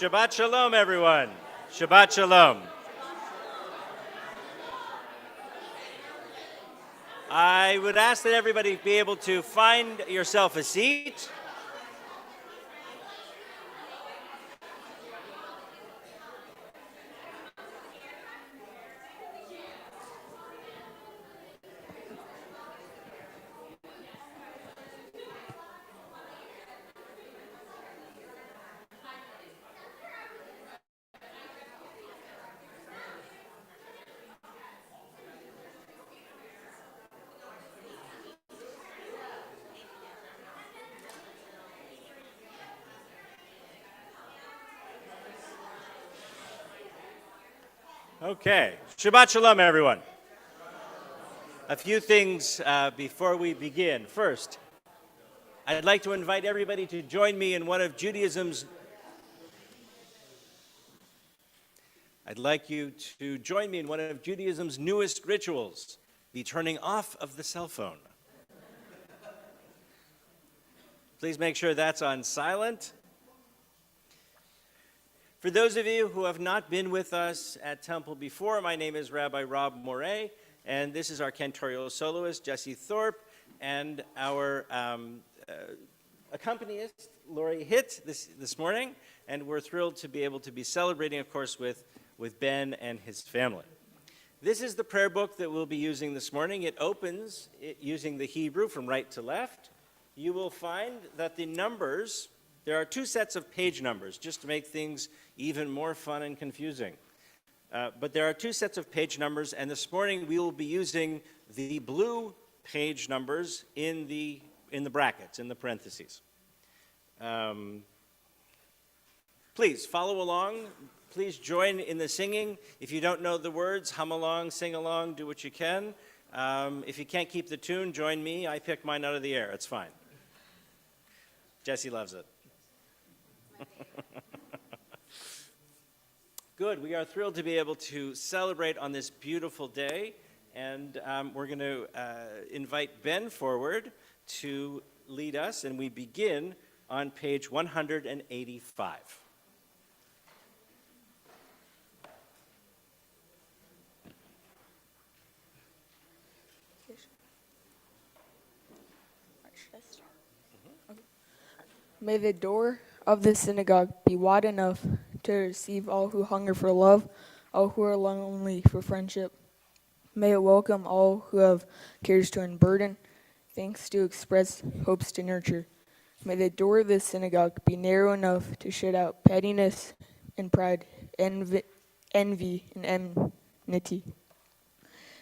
Shabbat Shalom, everyone. Shabbat Shalom. I would ask that everybody be able to find yourself a seat. Okay. Shabbat Shalom, everyone. A few things before we begin. First, I'd like to invite everybody to join me in one of Judaism's newest rituals, the turning off of the cell phone. Please make sure that's on silent. For those of you who have not been with us at Temple before, my name is Rabbi Rob Moret, and this is our cantorial soloist, Jesse Thorpe, and our accompanist, Lori Hitt, this morning. And we're thrilled to be able to be celebrating, of course, with Ben and his family. This is the prayer book that we'll be using this morning. It opens using the Hebrew from right to left. You will find that the numbers, there are two sets of page numbers, just to make things even more fun and confusing. But there are two sets of page numbers, and this morning we will be using the blue page numbers in the brackets, in the parentheses. Please follow along. Please join in the singing. If you don't know the words, hum along, sing along, do what you can. If you can't keep the tune, join me. I picked mine out of the air. It's fine. Jesse loves it. Good. We are thrilled to be able to celebrate on this beautiful day, and we're going to invite Ben forward to lead us, and we begin on page 185. May the door of the synagogue be wide enough to receive all who hunger for love, all who are lonely for friendship. May it welcome all who have cares to unburden, thanks to express, hopes to nurture. May the door of the synagogue be narrow enough to shut out pettiness and pride, envy and enmity.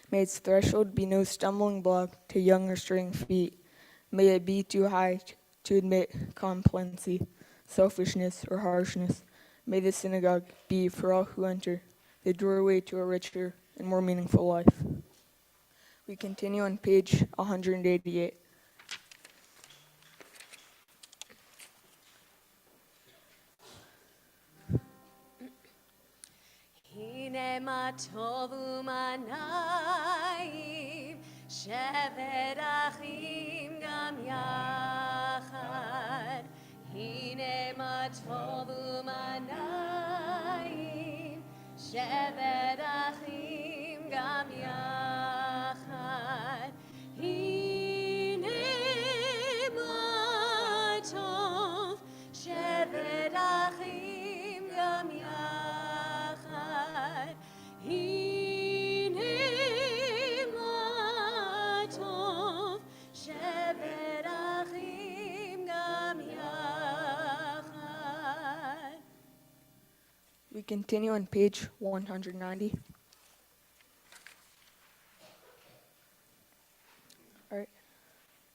May its threshold be no stumbling block to young or straying feet. May it be too high to admit complacency, selfishness, or harshness. May the synagogue be, for all who enter, the doorway to a richer and more meaningful life. We continue on page 188. הנה מה טוב ומה נעים, שבת אחים גם יחד. הנה מה טוב ומה נעים, שבת אחים גם יחד. הנה מה טוב, שבת אחים גם יחד. הנה מה טוב, שבת אחים גם יחד. We continue on page 190. All right.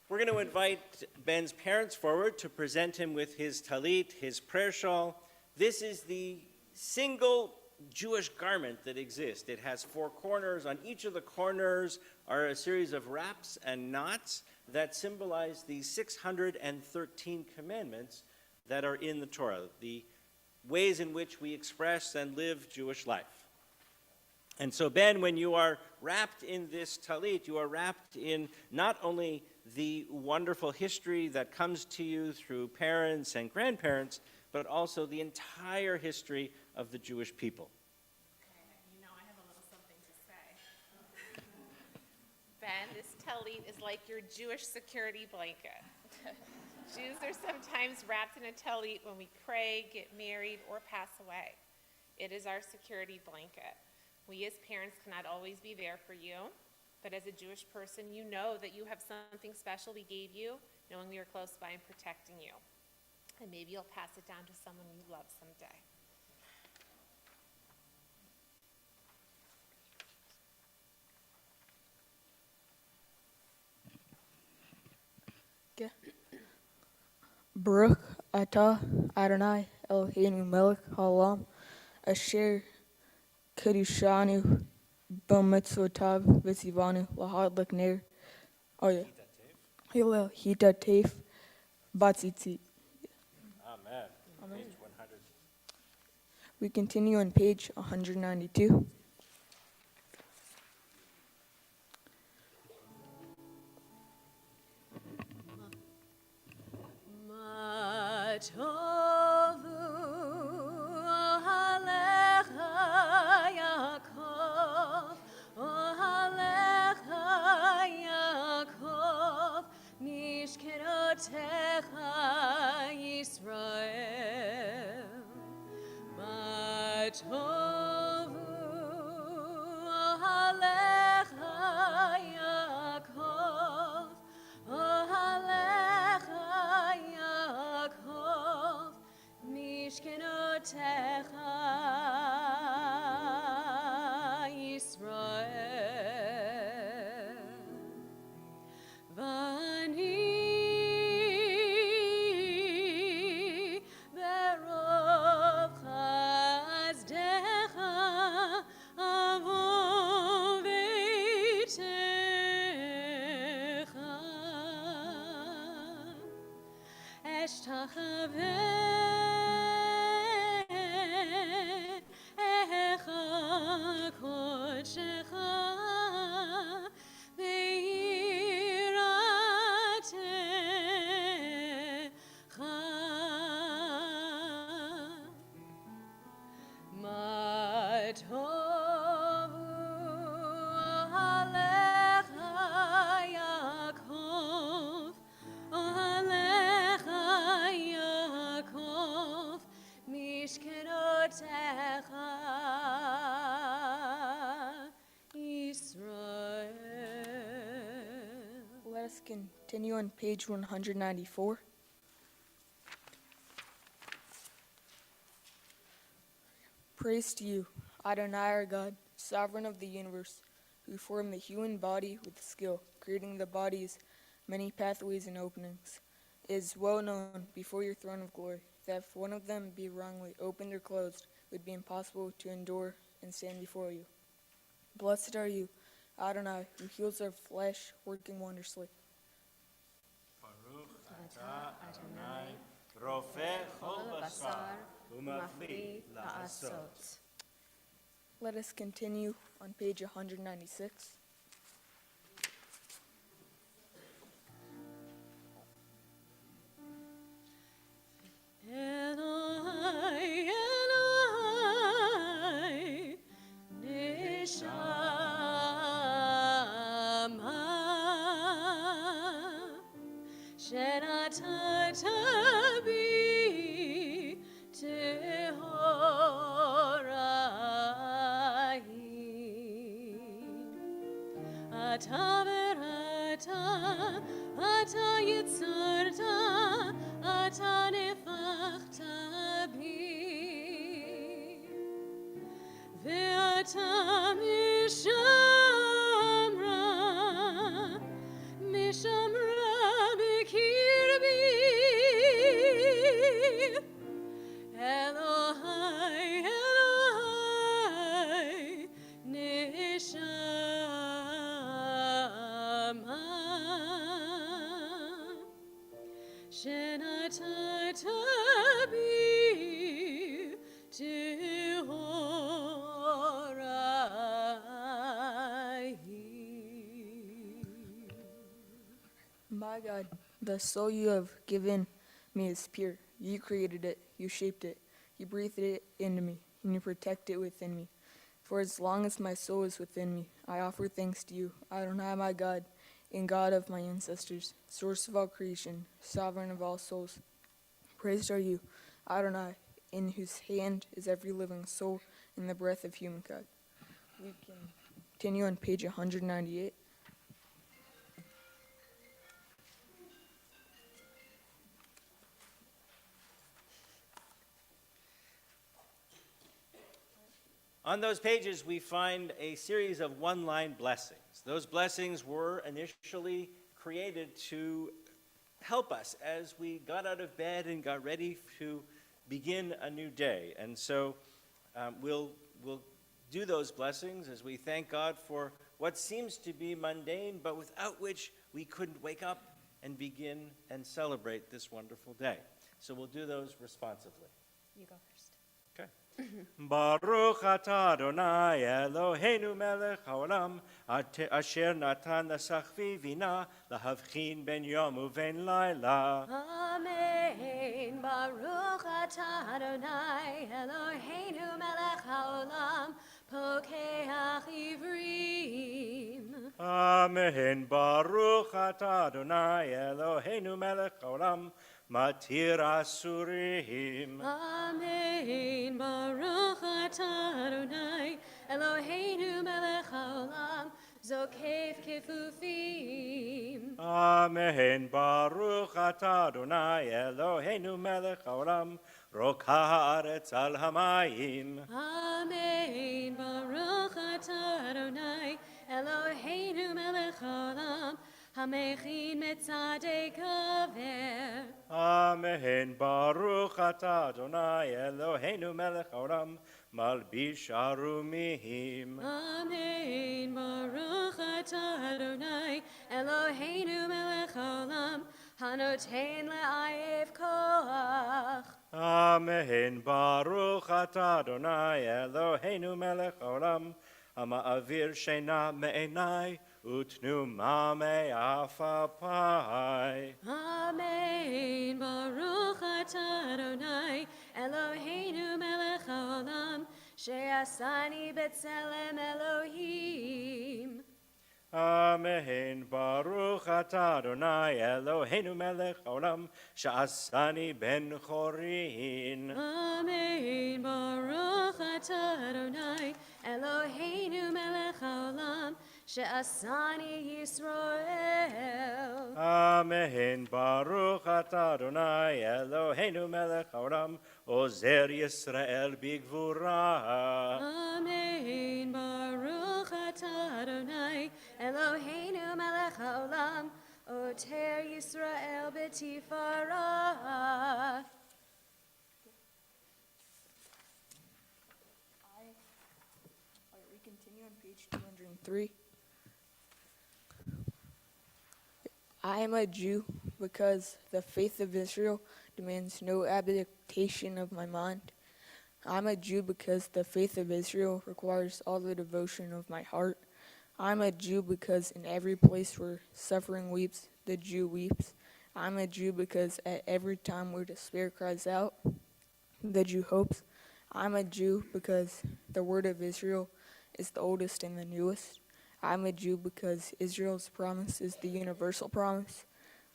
We're going to invite Ben's parents forward to present him with his talit, his prayer shawl. This is the single Jewish garment that exists. It has four corners. On each of the corners are a series of wraps and knots that symbolize the 613 commandments that are in the Torah, the ways in which we express and live Jewish life. And so, Ben, when you are wrapped in this talit, you are wrapped in not only the wonderful history that comes to you through parents and grandparents, but also the entire history of the Jewish people. You know, I have a little something to say. Ben, this tallit is like your Jewish security blanket. Jews are sometimes wrapped in a tallit when we pray, get married, or pass away. It is our security blanket. We as parents cannot always be there for you, but as a Jewish person, you know that you have something special we gave you, knowing we are close by and protecting you. And maybe you'll pass it down to someone you love someday. Okay. Baruch atah Adonai Eloheinu melech haolam asher kedushanu b'mitzvotav v'tzivanu lahad l'kner. Oh yeah. Hillel hitatef batzitzit. Amen. Page 100. We continue on page 192. Ma tovu ohalecha Yaakov, ohalecha Yaakov, mishkerotecha Yisrael. Ma tovu ohalecha Yaakov, ohalecha Yaakov, mishkenotecha Yisrael. Vani berov chazdecha avo veitecha. Eshtachaveh echa kodshecha ve'iratecha. Ma tovu ohalecha Yaakov, ohalecha Yaakov, mishkenotecha Yisrael. Let us continue on page 194. Praise to you, Adonai our God, sovereign of the universe, who formed the human body with skill, creating the body's many pathways and openings. It is well known before your throne of glory that if one of them be wrongly opened or closed, it would be impossible to endure and stand before you. Blessed are you, Adonai, who heals our flesh, working wondrously. Baruch atah Adonai, rofeh chol basar, umafli la'asot. Let us continue on page 196. Eloi, Eloi, neshama, shenatata bi tehorahi. Ata verata, ata yitzarta, ata nefachta bi. Ve'ata mishamra, mishamra bikirbi. Elohai, Elohai, neshama, shenatata bi tehorahi. My God, the soul you have given me is pure. You created it. You shaped it. You breathed it into me, and you protect it within me. For as long as my soul is within me, I offer thanks to you, Adonai, my God, and God of my ancestors, source of all creation, sovereign of all souls. Praised are you, Adonai, in whose hand is every living soul and the breath of humankind. We can continue on page 198. On those pages, we find a series of one-line blessings. Those blessings were initially created to help us as we got out of bed and got ready to begin a new day. And so we'll do those blessings as we thank God for what seems to be mundane, but without which we couldn't wake up and begin and celebrate this wonderful day. So we'll do those responsively. You go first. Okay. Baruch atah Adonai Eloheinu melech haolam asher natan l'sachvi vina lahavchin ben yom uven laila. Amen. Baruch atah Adonai Eloheinu melech haolam pokeach ivrim. Amen. Baruch atah Adonai Eloheinu melech haolam matir asurim. Amen. Baruch atah Adonai Eloheinu melech haolam zokef kefufim. Amen. Baruch atah Adonai Eloheinu melech haolam rokah haaretz al hamayim. Amen. Baruch atah Adonai Eloheinu melech haolam hamechin metzadei kaver. Amen. Baruch atah Adonai Eloheinu melech haolam malbish arumim. Amen. Baruch atah Adonai Eloheinu melech haolam hanoten le'ayev koach. Amen. Baruch atah Adonai Eloheinu melech haolam hama'avir sheina me'enai utnuma me'afapai. Amen. Baruch atah Adonai Eloheinu melech haolam she'asani b'tselem Elohim. Amen. Baruch atah Adonai Eloheinu melech haolam sha'asani ben chorin. Amen. Baruch atah Adonai Eloheinu melech haolam she'asani Yisrael. Amen. Baruch atah Adonai Eloheinu melech haolam ozer Yisrael bigvura. Amen. Baruch atah Adonai Eloheinu melech haolam oter Yisrael b'tifarah. We continue on page 203. I am a Jew because the faith of Israel demands no abdication of my mind. I'm a Jew because the faith of Israel requires all the devotion of my heart. I'm a Jew because in every place where suffering weeps, the Jew weeps. I'm a Jew because at every time where despair cries out, the Jew hopes. I'm a Jew because the word of Israel is the oldest and the newest. I'm a Jew because Israel's promise is the universal promise.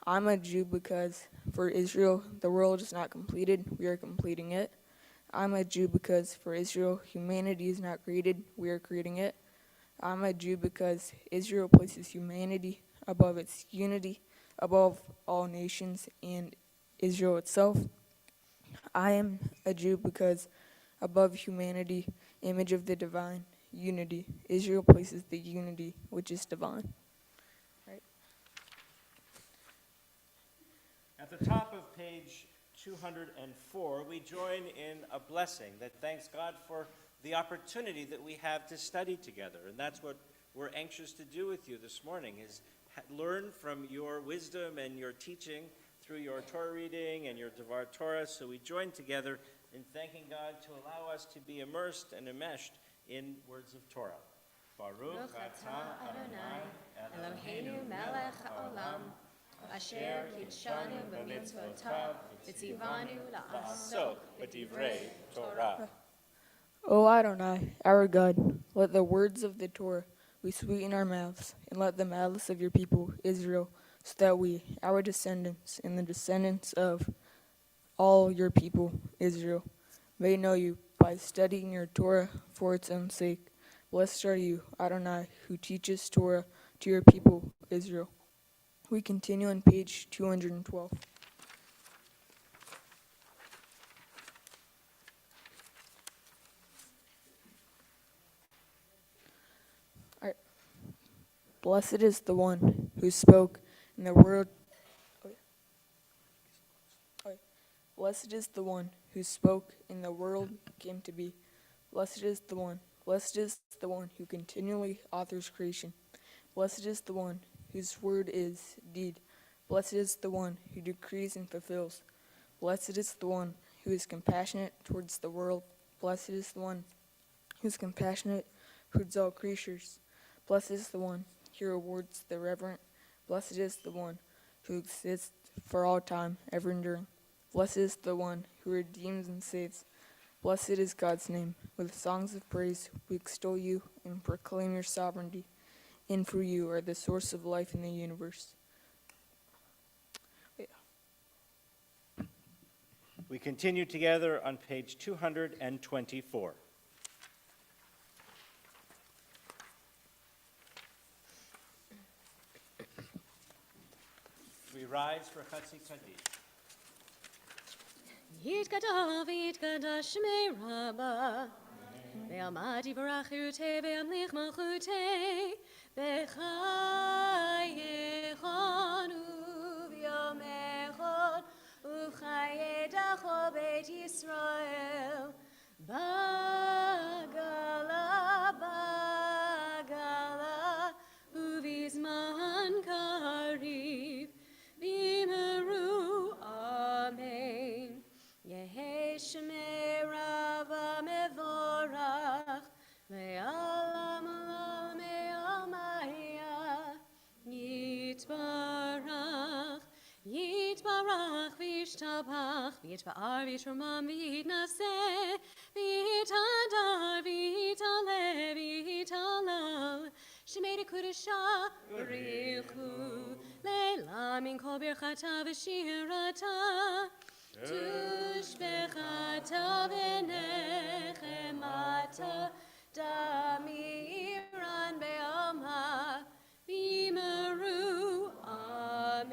I'm a Jew because for Israel, the world is not completed, we are completing it. I'm a Jew because for Israel, humanity is not created, we are creating it. I'm a Jew because Israel places humanity above its unity, above all nations and Israel itself. I am a Jew because above humanity, image of the divine, unity, Israel places the unity which is divine. Right? At the top of page 204, we join in a blessing that thanks God for the opportunity that we have to study together. And that's what we're anxious to do with you this morning, is learn from your wisdom and your teaching through your Torah reading and your Devar Torah. So we join together in thanking God to allow us to be immersed and enmeshed in words of Torah. Baruch Baruch atah Adonai Eloheinu melech haolam אשר קידשנו במצוותיו וציוונו לעסוק בדברי תורה. O Adonai, our God, let the words of the Torah be sweet in our mouths, and let the malice of your people, Israel, so that we, our descendants, and the descendants of all your people, Israel, may know you by studying your Torah for its own sake. Blessed are you, Adonai, who teaches Torah to your people, Israel. We continue on page 212. Blessed is the one who spoke, and the world. Blessed is the one who spoke, and the world came to be. Blessed is the one. Blessed is the one who continually authors creation. Blessed is the one whose word is deed. Blessed is the one who decrees and fulfills. Blessed is the one who is compassionate towards the world. Blessed is the one who is compassionate towards all creatures. Blessed is the one who rewards the reverent. Blessed is the one who exists for all time, ever enduring. Blessed is the one who redeems and saves. Blessed is God's name. With songs of praise we extol you and proclaim your sovereignty. And for you are the source of life in the universe. We continue together on page 224. We rise for Chatzi Kaddish. יתגדל ויתגדל שמי רבה ועמד יברך חירותי וימליך מלכותי בחייכון וביומכון ובחיי דכל בית ישראל בגלה בגלה ובזמן קריב במהרו אמן יהי שמי רבה מבורך לעולם עולמי עלמיה יתברך יתברך וישתבח ויתפאר ויתרומם ויתנשא ויתהדר ויתעלה ויתהלל שמי לקודשה בריחו לילה מן כל ברכתה ושירתה תושבחתה ונחמתה דמירן בעלמה במהרו אמן.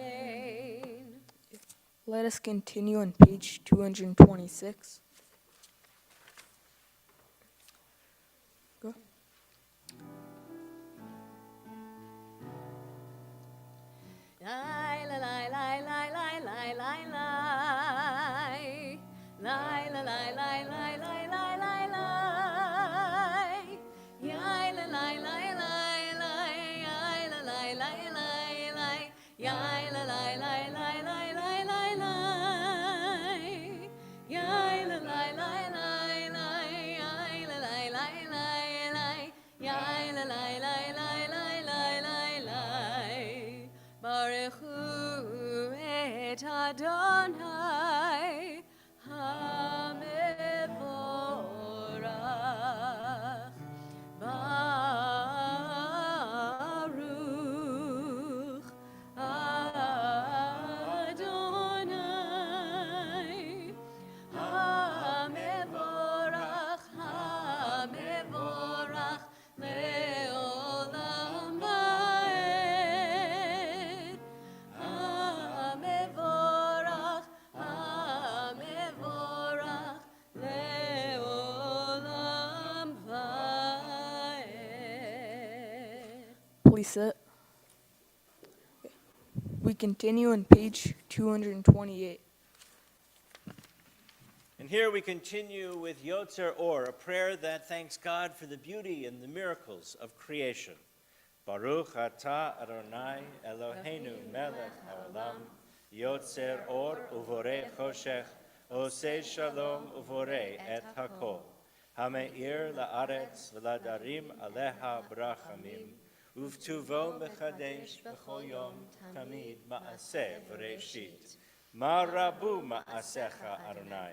Let us continue on page 226. Go. Lai la lai lai lai lai lai lai lai lai la lai lai lai lai lai lai lai yai la lai lai lai lai yai la lai lai lai lai yai la lai lai lai lai lai lai lai yai la lai lai lai lai yai la lai lai lai lai yai la lai lai lai lai lai lai lai Baruchu et Adonai HaMevorach Baruch Adonai HaMevorach HaMevorach Leolam Vaed HaMevorach HaMevorach Leolam Vaed. Please sit. We continue on page 228. And here we continue with Yotzer Or, a prayer that thanks God for the beauty and the miracles of creation. Baruch atah Adonai Eloheinu melech haolam, Yotzer Or uvorei choshech, oseh shalom uvorei et hakol, hameir la'aretz v'ladarim aleha brachamim, ובטובו מחדש בכל יום תמיד מעשה וראשית. מה רבו מעשיך, אדוני,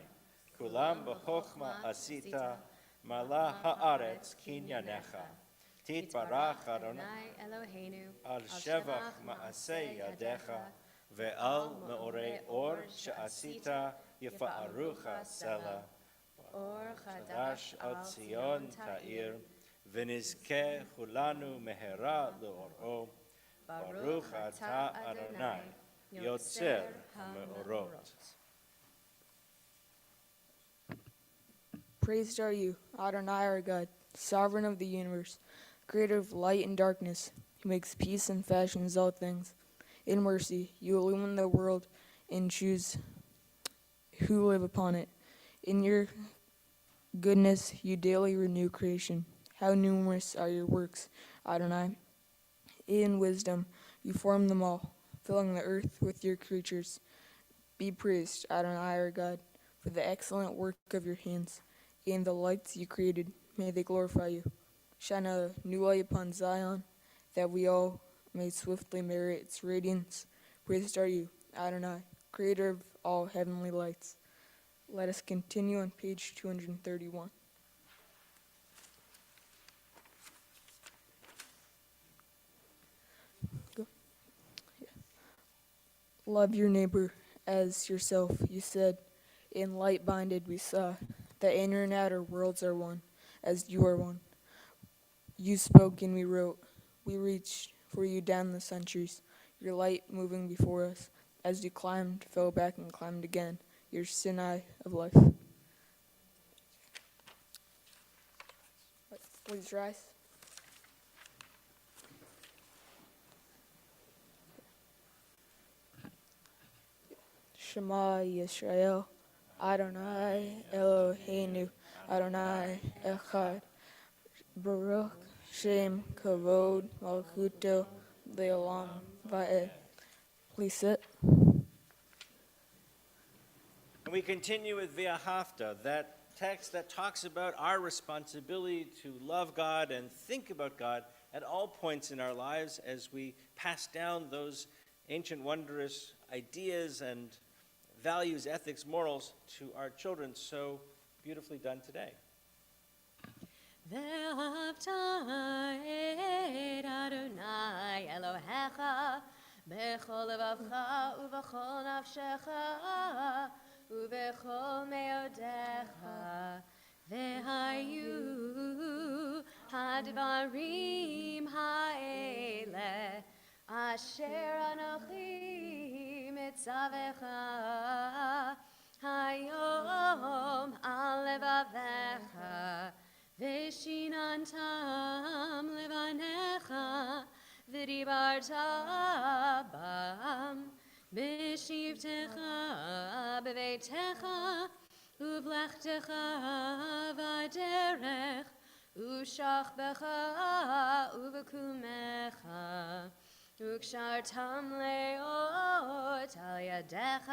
כולם בחוכמה עשית, מלאה הארץ קנייניך. תתברך אדוני אלוהינו, על שבח מעשה ידיך, ועל מאורי אור שעשית יפארוך סלע. אור חדש על ציון תאיר, ונזכה כולנו מהרה לאורו. ברוך אתה אדוני, יוצר המאורות. Praised are you, Adonai our God, sovereign of the universe, creator of light and darkness, who makes peace and fashions all things. In mercy, you illumine the world and choose who live upon it. In your goodness, you daily renew creation. How numerous are your works, Adonai. In wisdom, you form them all, filling the earth with your creatures. Be praised, Adonai our God, for the excellent work of your hands, and the lights you created, may they glorify you. Shine a new light upon Zion, that we all may swiftly merit its radiance. Praised are you, Adonai, creator of all heavenly lights. Let us continue on page 231. Go. Yeah. Love your neighbor as yourself, you said. In light binded we saw that inner and outer worlds are one, as you are one. You spoke and we wrote. We reached for you down the centuries, your light moving before us. As you climbed, fell back and climbed again, your Sinai of life. Please rise. Shema Yisrael, Adonai Eloheinu, Adonai Echad, Baruch Shem Kavod Malchuto Leolam Va'ed. Please sit. And we continue with V'ahavta, that text that talks about our responsibility to love God and think about God at all points in our lives as we pass down those ancient wondrous ideas and values, ethics, morals to our children. So beautifully done today. ואהבת את אדוני אלוהיך בכל לבבך ובכל נפשך ובכל מאודיך והיו הדברים האלה אשר אנוכי מצווך היום על לבביך ושיננתם לבניך ודיברת בם בשבתך בביתך ובלכתך בדרך ושכבך ובקומך וקשרתם לאות על ידיך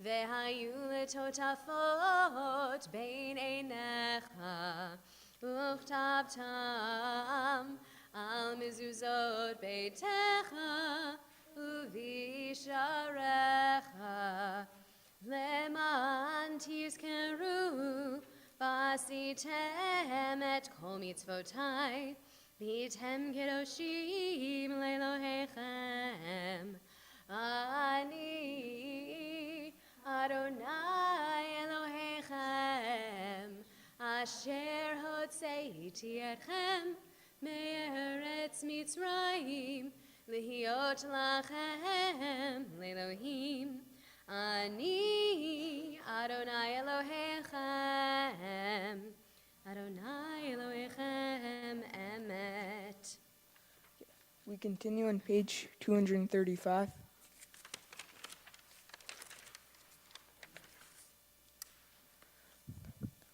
והיו לטוטפות בין עיניך וכתבתם על מזוזות ביתך ובשעריך למען תזכרו ועשיתם את כל מצוותי והייתם קדושים לאלוהיכם אני אדוני אלוהיכם אשר הוצאתי אתכם מארץ מצרים להיות לכם לאלוהים אני אדוני אלוהיכם אדוני אלוהיכם אמת. We continue on page 235.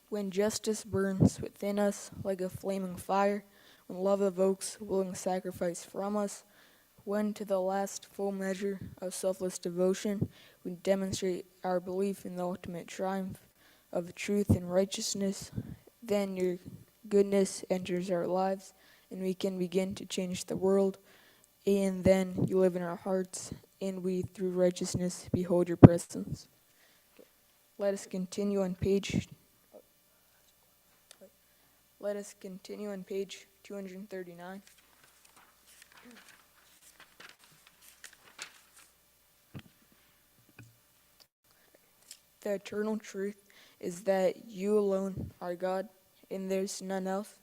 When justice burns within us like a flaming fire, when love evokes willing sacrifice from us, when to the last full measure of selfless devotion we demonstrate our belief in the ultimate triumph of truth and righteousness, then your goodness enters our lives and we can begin to change the world. And then you live in our hearts, and we, through righteousness, behold your presence. Let us continue on page 239. The eternal truth is that you alone are God, and there's none else.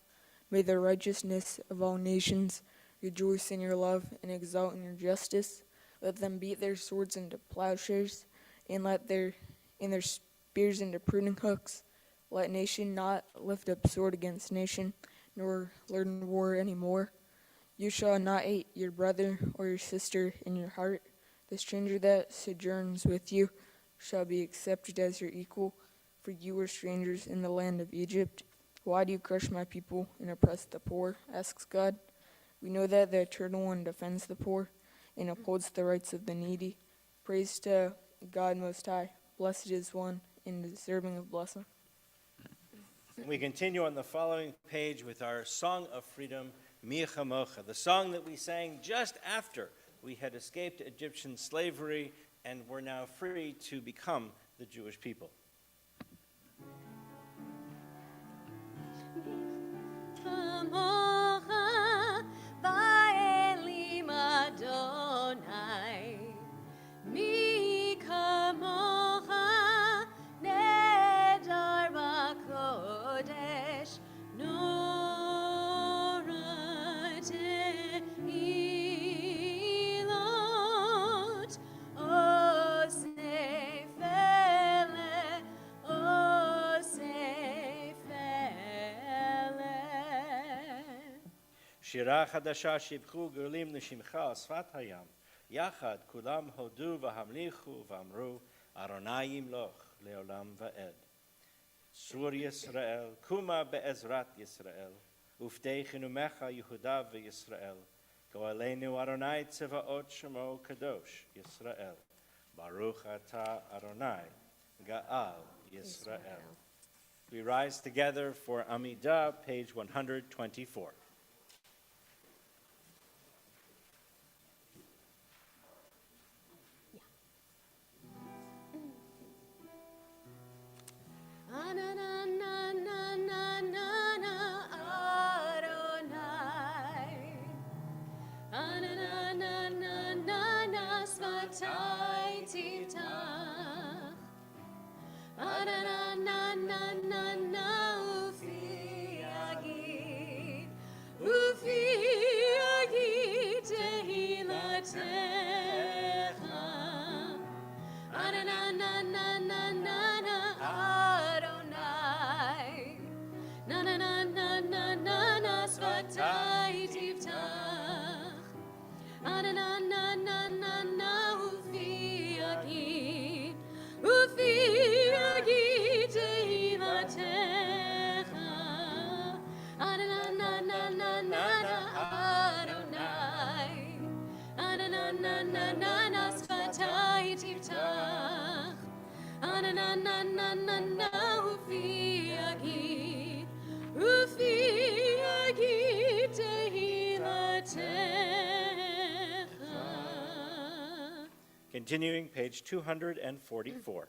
May the righteousness of all nations rejoice in your love and exalt in your justice. Let them beat their swords into plowshares, and let their spears into pruning hooks. Let nation not lift up sword against nation, nor learn war any more. You shall not hate your brother or your sister in your heart. The stranger that sojourns with you shall be accepted as your equal, for you were strangers in the land of Egypt. Why do you crush my people and oppress the poor? Asks God. We know that the Eternal One defends the poor and upholds the rights of the needy. Praise to God Most High. Blessed is one and deserving of blessing. We continue on the following page with our Song of Freedom, Mi Chamocha, the song that we sang just after we had escaped Egyptian slavery and were now free to become the Jewish people. Kamocha va'elim Adonai, mi kamocha nedar b'kodesh, nora tehilot, osef ele, osef ele. שירה חדשה שיבחו גרלים לשמחה שפת הים, יחד כולם הודו והמליכו ואמרו, ארוני ימלוך לעולם ועד. צור ישראל, קומה בעזרת ישראל, ופדי חינומך יהודה וישראל, גואלנו ארוני צבאות שמו קדוש ישראל, ברוך אתה ארוני, גאל ישראל. We rise together for Amidah, page 124. Continuing, page 244.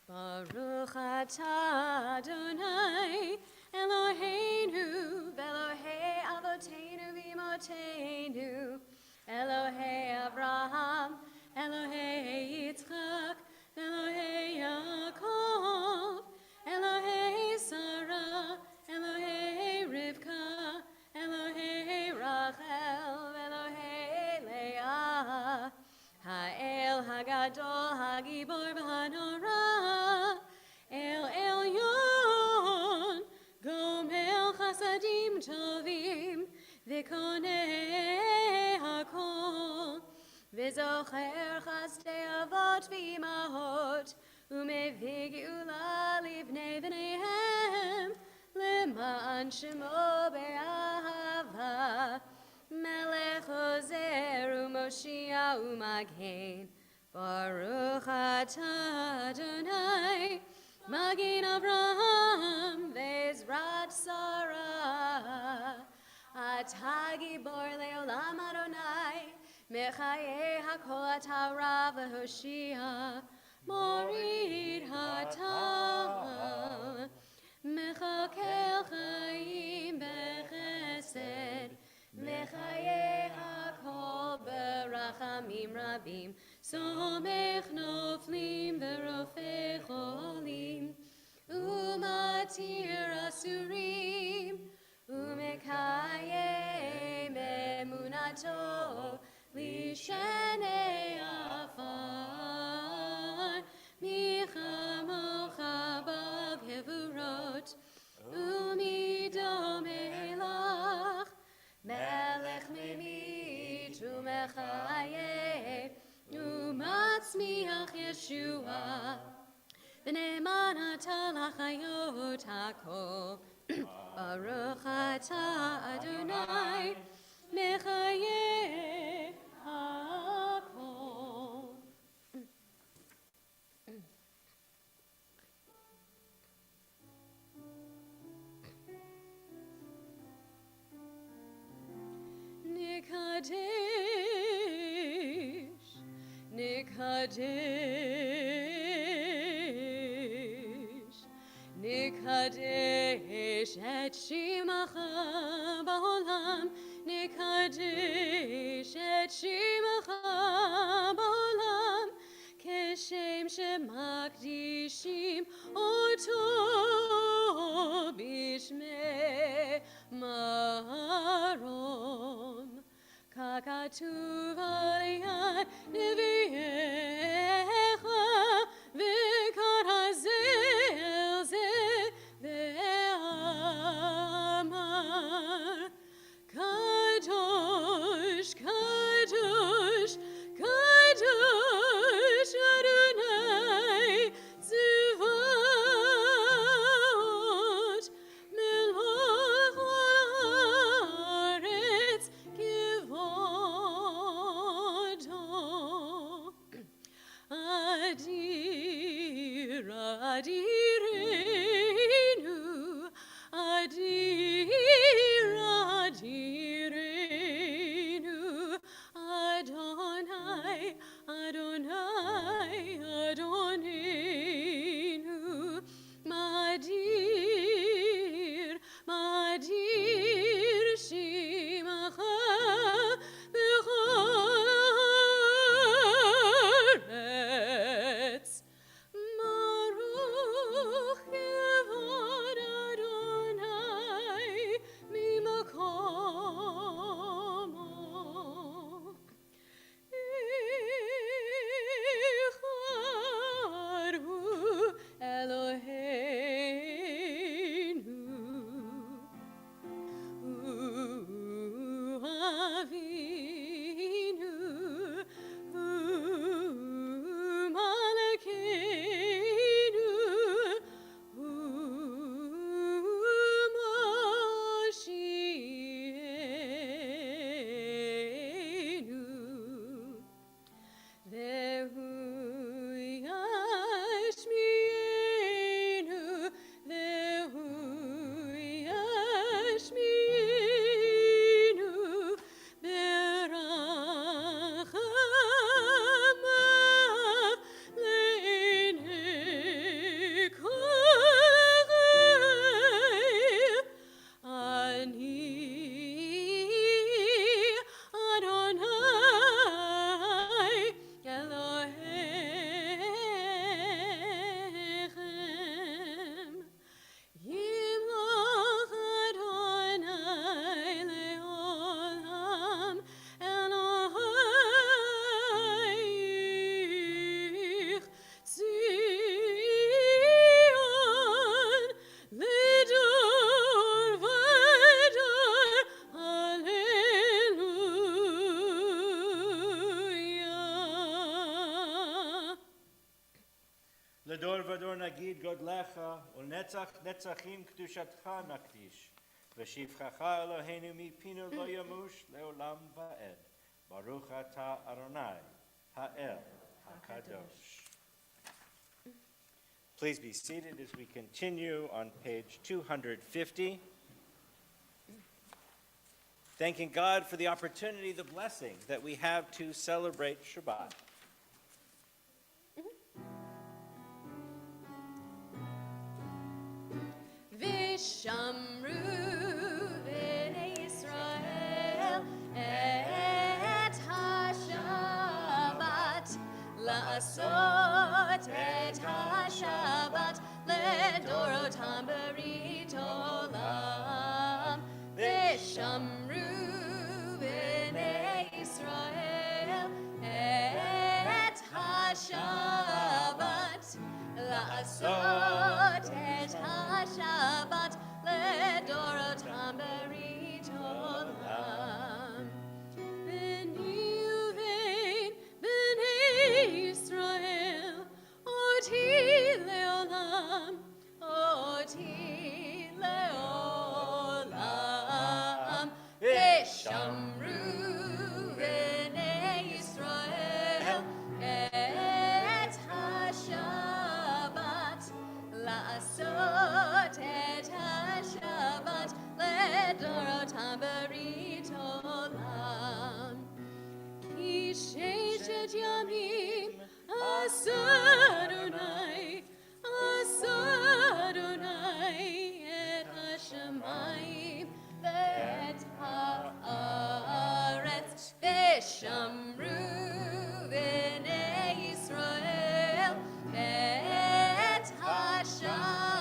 Baruch atah Adonai Eloheinu v'Elohei Avoteinu v'Imotenu Elohei Avraham Elohei Yitzchak Elohei Yaakov Elohei Sarah Elohei Rivka Elohei Rachel Elohei Leah Ha'el Hagadol Hagibor v'Hanora El Elyon Gomel Chasadim Tovim V'Konei Hakol V'Zocher Chasdei Avot V'Imahot U'Mevig Geula Livnei V'neihem L'ma'an Shemo Be'ahava Melech Ozer u'Moshia u'Magen Baruch atah Adonai Magen Avraham Ve'ezrat Sarah אתה גיבור לעולם אדוני, מחיי הכל אתה רב והושיע, מוריד הטל, מחכה חיים בחסד, מחיי הכל ברחמים רבים, סומך נופלים ורופא חולים, ומתיר אסורים, ומקיים אמונתו לשני עפר, מי כמוך בגבורות, ומדומה לך, מלך ממית ומחיה, ומצמיח ישועה, ונאמן אתה לחיות הכל. ברוך אתה אדוני, מחיי הכל. נקדש את שמך בעולם, נקדש את שמך בעולם, כשם שמקדישים אותו בשמי מרום. ככתוב על יד נביאיך, וקרא זה אל זה ואמר, קדוש, קדוש, קדוש אדוני צבאות, מלך הארץ כבודו. אדיר, אדירנו, אדיר, אדירנו, אדוני, אדוני, אדוננו, מדיר, מדיר שמך בכל הארץ. ברוך כבוד אדוני ממקומו. אחד הוא אלוהינו, הוא אבינו, הוא מלכנו, הוא מושיענו, והוא ישמיענו, והוא ישמיענו ברחמיו לעיני כל חייל. אני אדוני אלוהיכם, ימלוך אדוני לעולם, אלוהיך ציון לדור ודור, הללויה. לדור ודור נגיד גודלך, ולנצח נצחים קדושתך נקדיש. ושבחך אלוהינו מפינו לא ימוש לעולם ועד. ברוך אתה אדוני, האל הקדוש. Please be seated as we continue on page 250. thanking God for the opportunity, the blessing that we have to celebrate Shabbat. Vishamru b'nei Yisrael et HaShabbat la'asot et HaShabbat ledorotam berit olam. Vishamru b'nei Yisrael et HaShabbat la'asot et HaShabbat ledorotam berit olam. B'nei Uvein b'nei Yisrael oti leolam, oti leolam. Vishamru b'nei Yisrael et HaShabbat la'asot et HaShabbat ledorotam berit olam. Ki sheshet yamim asa Adonai et hashamayim ve'et haaretz. Vishamru b'nei Yisrael et HaShabbat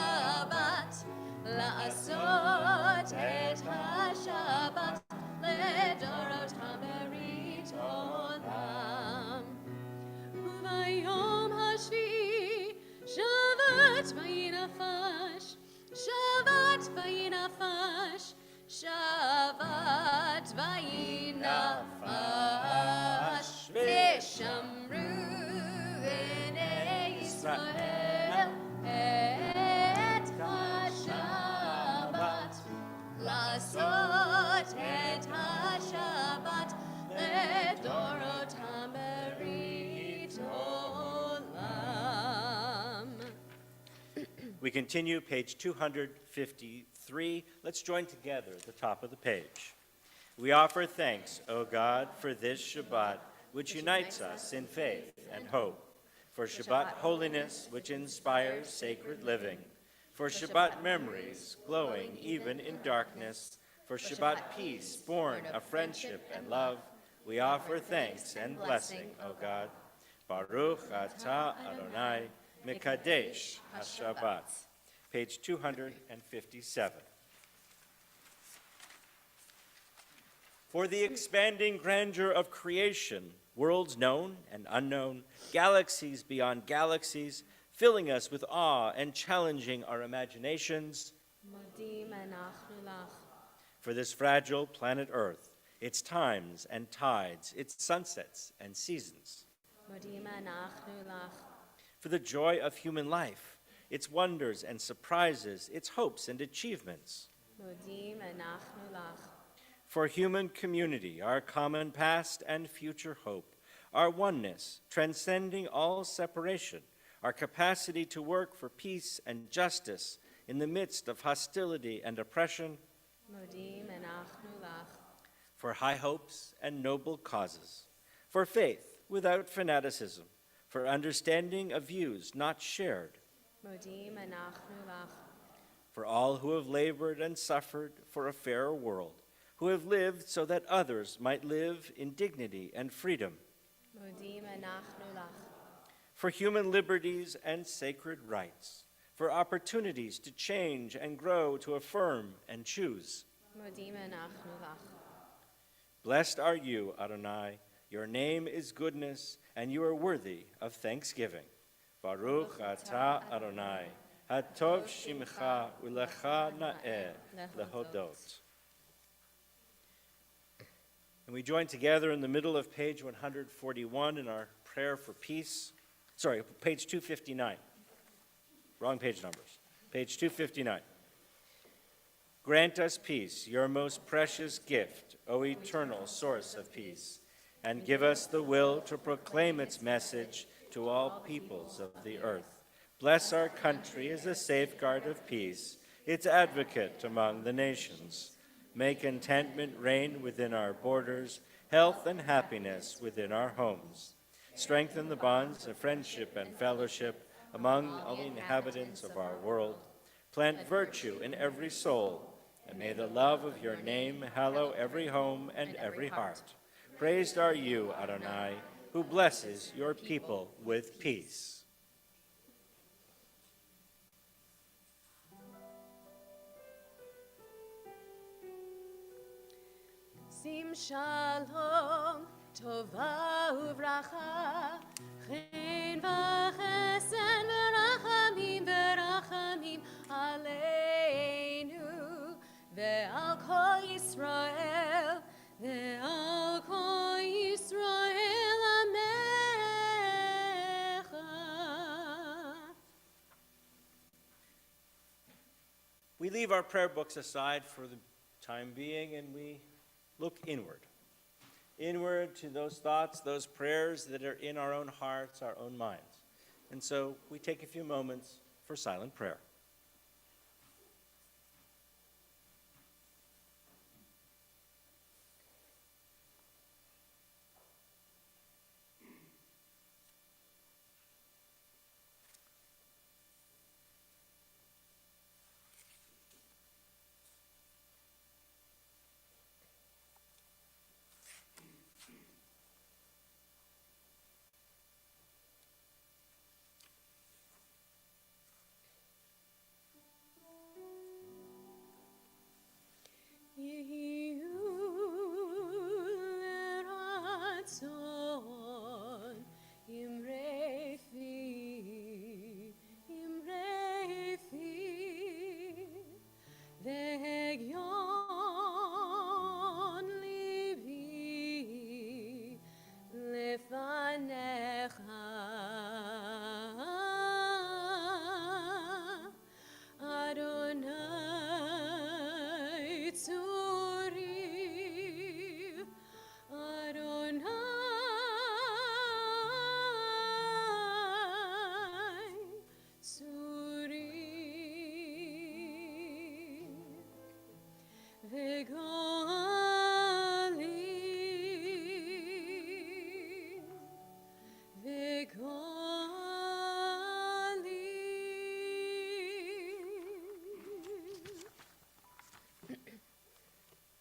la'asot et HaShabbat ledorotam berit olam. Ubayom hashvi'i Shabbat vayinafash, Shabbat vayinafash, Shabbat vayinafash. Vishamru b'nei Yisrael et HaShabbat la'asot et HaShabbat ledorotam berit olam. We continue, page 253. Let's join together at the top of the page. We offer thanks, O God, for this Shabbat, which unites us in faith and hope, for Shabbat holiness, which inspires sacred living, for Shabbat memories glowing even in darkness, for Shabbat peace born of friendship and love. We offer thanks and blessing, O God. Baruch atah Adonai, Mekadesh HaShabbat. Page 257. For the expanding grandeur of creation, worlds known and unknown, galaxies beyond galaxies, filling us with awe and challenging our imaginations. Modim anachnu lach. For this fragile planet Earth, its times and tides, its sunsets and seasons. Modim anachnu lach. For the joy of human life, its wonders and surprises, its hopes and achievements. Modim anachnu lach. For human community, our common past and future hope, our oneness, transcending all separation, our capacity to work for peace and justice in the midst of hostility and oppression. Modim anachnu lach. For high hopes and noble causes, for faith without fanaticism, for understanding of views not shared, Modim anachnu lach. for all who have labored and suffered for a fairer world, who have lived so that others might live in dignity and freedom, Modim anachnu lach. for human liberties and sacred rights, for opportunities to change and grow, to affirm and choose. Modim anachnu lach. Blessed are you, Adonai. Your name is goodness, and you are worthy of thanksgiving. Baruch atah Adonai, hatov shimcha ulecha na'eh lehodot. And we join together in the middle of page 141 in our prayer for peace. Sorry, page 259. Wrong page numbers. Page 259. Grant us peace, your most precious gift, O eternal source of peace, and give us the will to proclaim its message to all peoples of the earth. Bless our country as a safeguard of peace, its advocate among the nations. May contentment reign within our borders, health and happiness within our homes. Strengthen the bonds of friendship and fellowship among all the inhabitants of our world. Plant virtue in every soul, and may the love of your name hallow every home and every heart. Praised are you, Adonai, who blesses your people with peace. Sim shalom, tova uvracha, chen v'chesed v'rachamim aleinu, ve'al kol Yisrael, ve'al kol Yisrael amecha. We leave our prayer books aside for the time being, and we look inward to those thoughts, those prayers that are in our own hearts, our own minds. And so we take a few moments for silent prayer.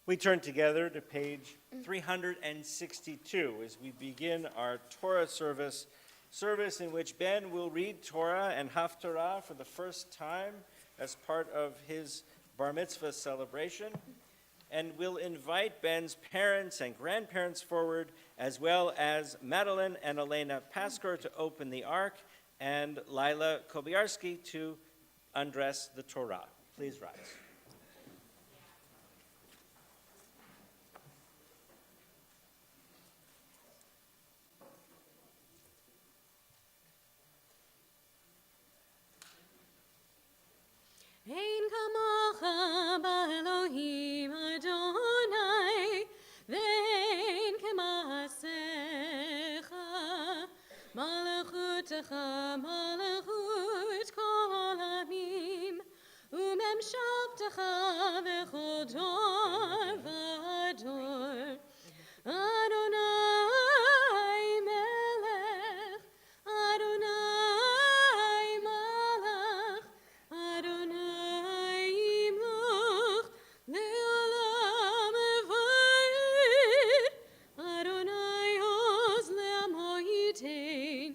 We turn together to page 362 as we begin our Torah service in which Ben will read Torah and Haftarah for the first time as part of his Bar Mitzvah celebration. And we'll invite Ben's parents and grandparents forward, as well as Madeline and Elena Paskor to open the Ark, and Lila Kobierski to undress the Torah. Please rise. Ein kamocha b'Elohim Adonai, ve'ein k'maasecha, malachutecha malachut kol olamim, u'memshaltecha v'chol dor v'dor. Adonai melech, Adonai malach, Adonai imloch le'olam va'ed, Adonai oz le'amo yitein,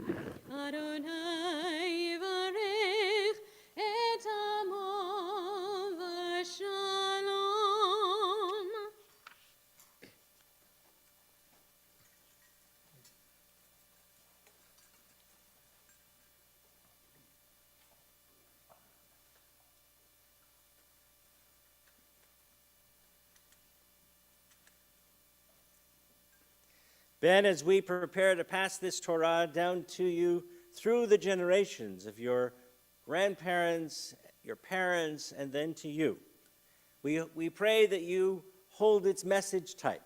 Adonai yivarech et amo v'shalom. Ben, as we prepare to pass this Torah down to you through the generations of your grandparents, your parents, and then to you, we pray that you hold its message tight.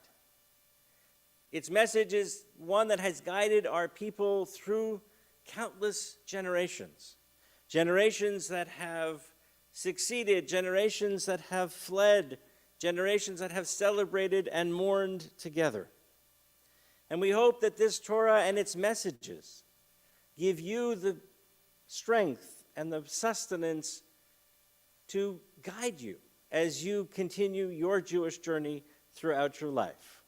Its message is one that has guided our people through countless generations. Generations that have succeeded, generations that have fled, generations that have celebrated and mourned together. And we hope that this Torah and its messages give you the strength and the sustenance to guide you as you continue your Jewish journey throughout your life.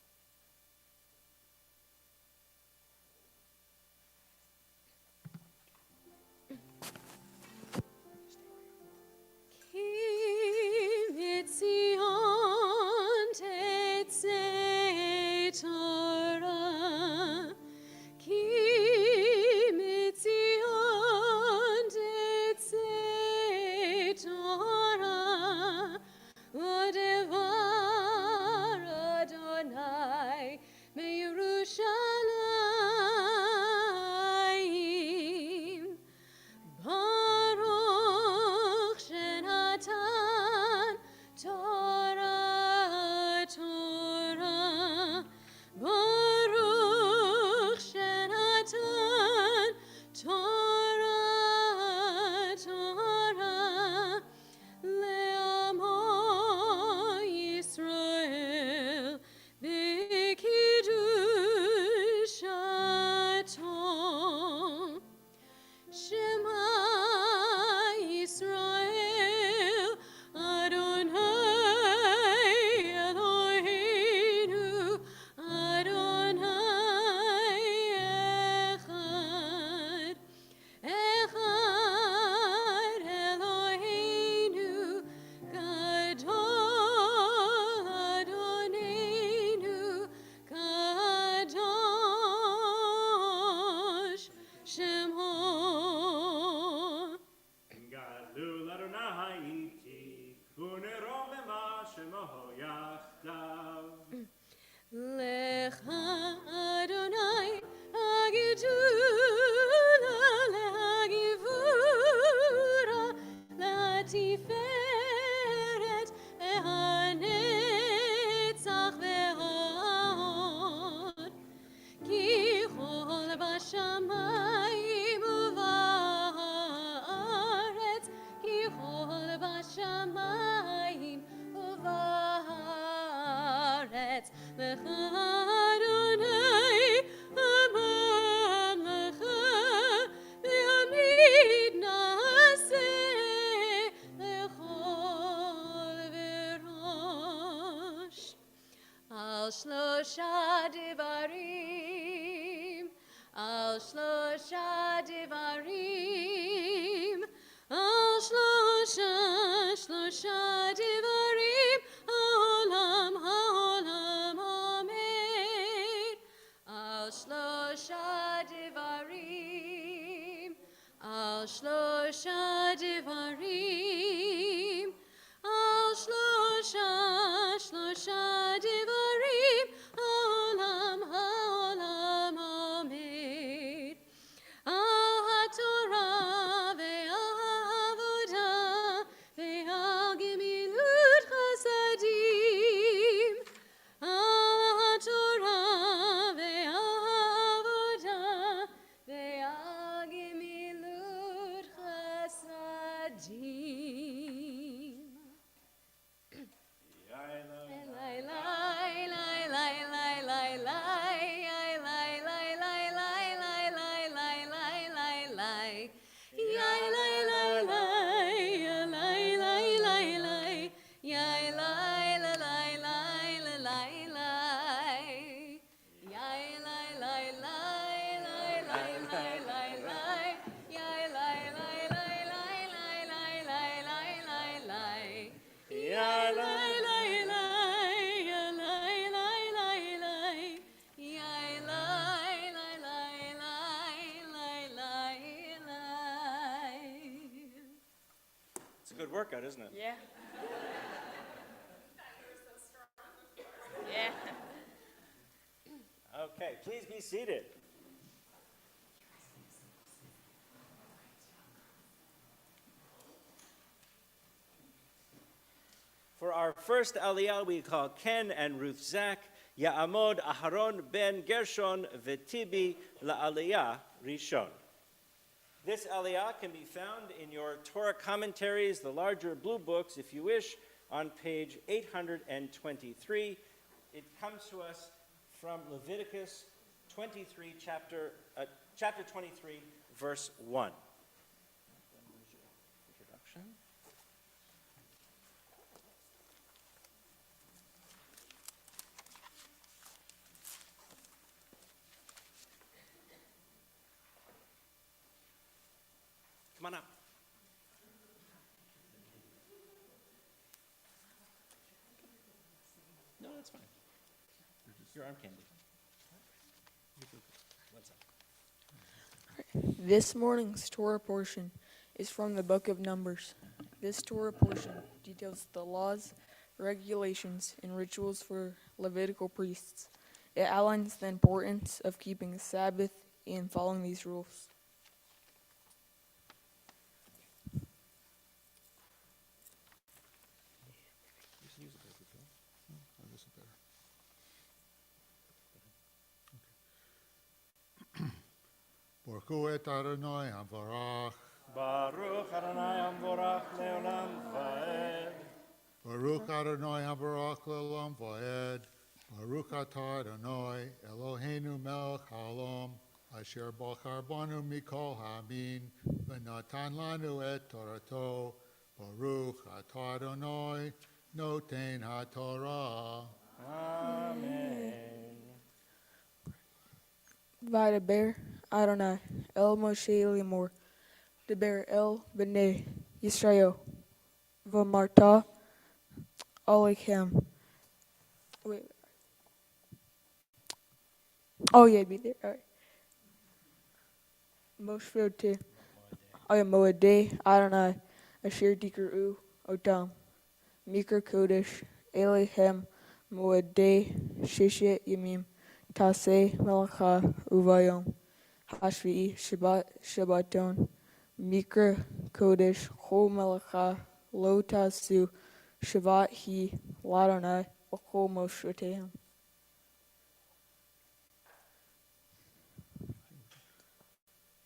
It's a good workout, isn't it? Yeah. Yeah. Okay, please be seated. For our first aliyah, we call Ken and Ruth Zach, Ya'amod Aharon ben Gershon v'Tibi la'aliyah Rishon. This aliyah can be found in your Torah commentaries, the larger blue books. If you wish, on page 823. It comes to us from Leviticus 23, chapter 23, verse 1. Introduction. Come on up. No, that's fine. Your arm candy. One second. This morning's Torah portion is from the book of Numbers. This Torah portion details the laws, regulations, and rituals for Levitical priests. It outlines the importance of keeping the Sabbath and following these rules. Baruch et Adonai Havarach. Baruch Adonai Amvorach Leolam Vaed. Baruch Adonai Havarach Leolam Vaed. Baruch atah Adonai Eloheinu melech haolam asher bachar banu mikol ha'amin v'natan lanu et Torato. Baruch atah Adonai noten haTorah. Amen. Vaydaber Adonai El Moshe Limor Deber El Bnei Yisrael V'marta Alechem. Wait. Oh yeah, it'd be there. All right. Moshe te Moedei Adonai Asher Dikru Otam Mikra Kodesh Elechem Moedei Shishet Yamim Taseh Melacha Uvayom Hashvi Shabbaton Mikra Kodesh Chol Melacha Lo Tasu Shabbat Hi Ladonai Ochol Moshotehem.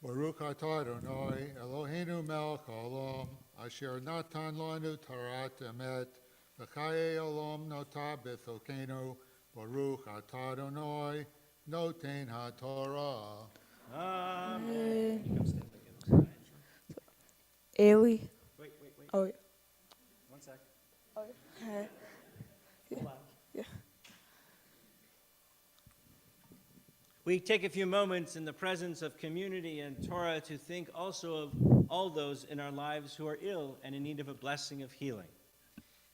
Baruch atah Adonai Eloheinu melech haolam asher natan lanu tarat emet v'chayei olam notah b'chokenu. Baruch atah Adonai noten haTorah. Amen. You come stand again. Eli. Wait. Oh yeah. One sec. Okay. Hold on. Yeah. We take a few moments in the presence of community and Torah to think also of all those in our lives who are ill and in need of a blessing of healing.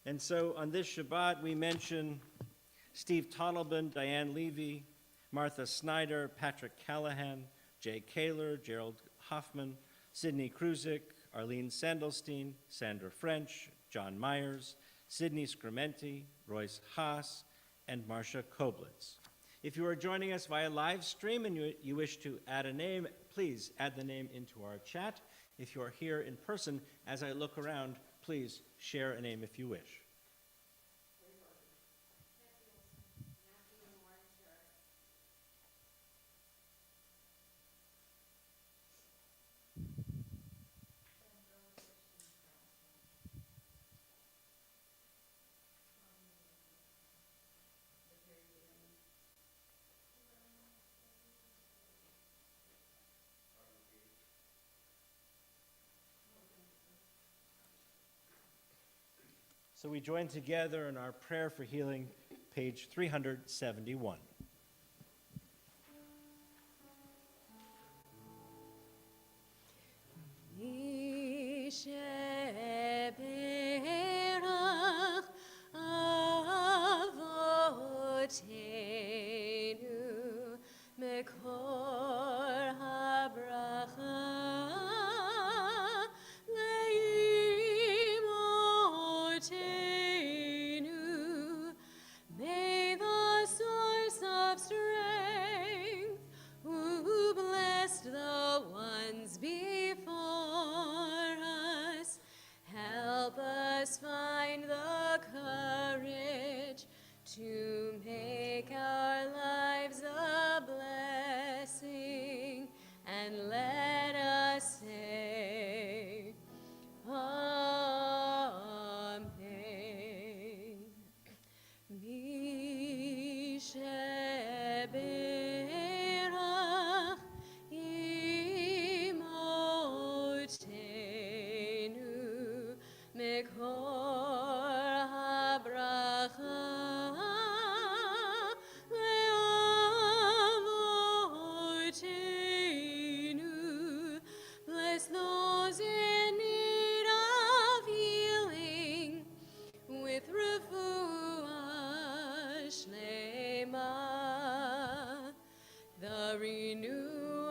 And so on this Shabbat, we mention Steve Tonelban, Diane Levy, Martha Snyder, Patrick Callahan, Jay Kaler, Gerald Hoffman, Sidney Kruzik, Arlene Sandelstein, Sandra French, John Myers, Sidney Scrementi, Royce Haas, and Marcia Koblitz. If you are joining us via live stream and you wish to add a name, please add the name into our chat. If you are here in person, as I look around, please share a name if you wish. So we join together in our prayer for healing, page 371. Yisheberach Avotenu Mekor HaBracha Leimotenu. May the source of strength, who blessed the ones before us, help us find the courage to make our lives a blessing, and let us say, Amen. Berach imotenu mekor habracha leavotenu. Bless those in need of healing with refuah shlema, the renewal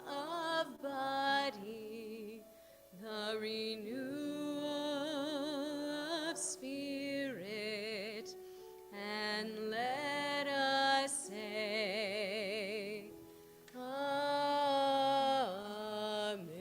of body, the renewal of spirit, and let us say, Amen.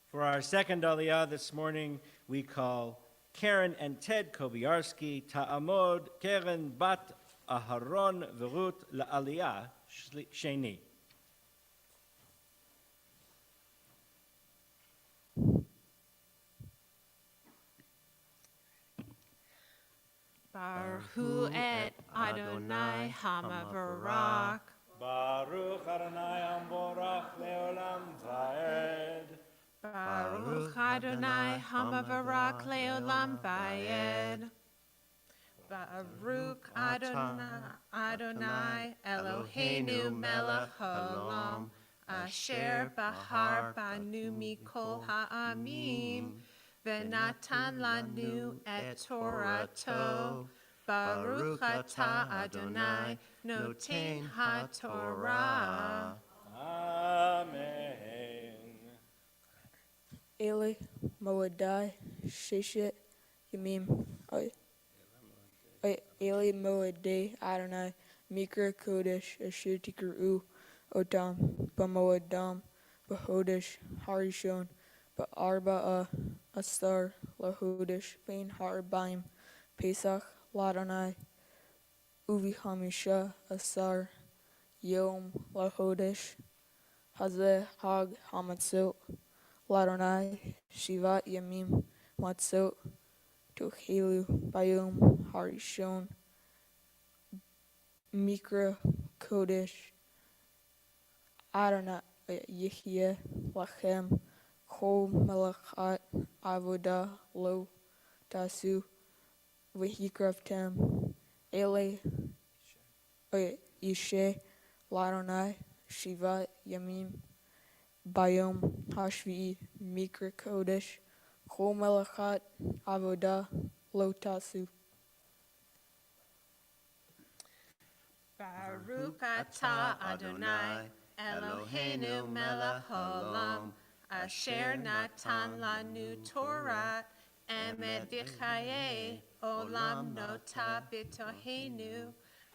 For our second aliyah this morning, we call Karen and Ted Kobierski, Ta'amod Karen Bat Aharon Verut La'aliyah Sheni. Baruch hu et Adonai Hamavarach. Baruch Adonai Amborach Leolam Vaed. Baruch Adonai Hamavarach Leolam Vayed. Baruch Adonai Eloheinu melech haolam, asher bahar banu mikol ha'amim, v'natan lanu et Torato. Baruch atah Adonai noten haTorah. Amen. Eli, Moadai, Sheshet, Yamim, Eli, Moadai, Adonai, Mikra, Kodesh, Asher Tikru, Otam, Bamoadam, Bahodesh, Harishon, Ba'arba'a, Astar, Lahodesh, Bain Harbaim, Pesach, Ladonai, Uvi Hamisha, Asar, Yom, Lahodesh, Hazeh, Hag, Hamatzot, Ladonai, Shivat Yamim, Matzot, Tochelu, Bayom, Harishon, Mikra, Kodesh, Adonai, Yehye, Lachem, Kol Melachat, Avodah, Lo, Tasu, Vehikraftem, Ele, Ishe, Ladonai, Shivat Yamim, Bayom, Hashvi, Mikra Kodesh, Kol Melachat, Avodah, Lo Tasu. Baruch atah Adonai Eloheinu melech haolam, asher natan lanu Torah, emet v'chayei olam nota b'tohenu.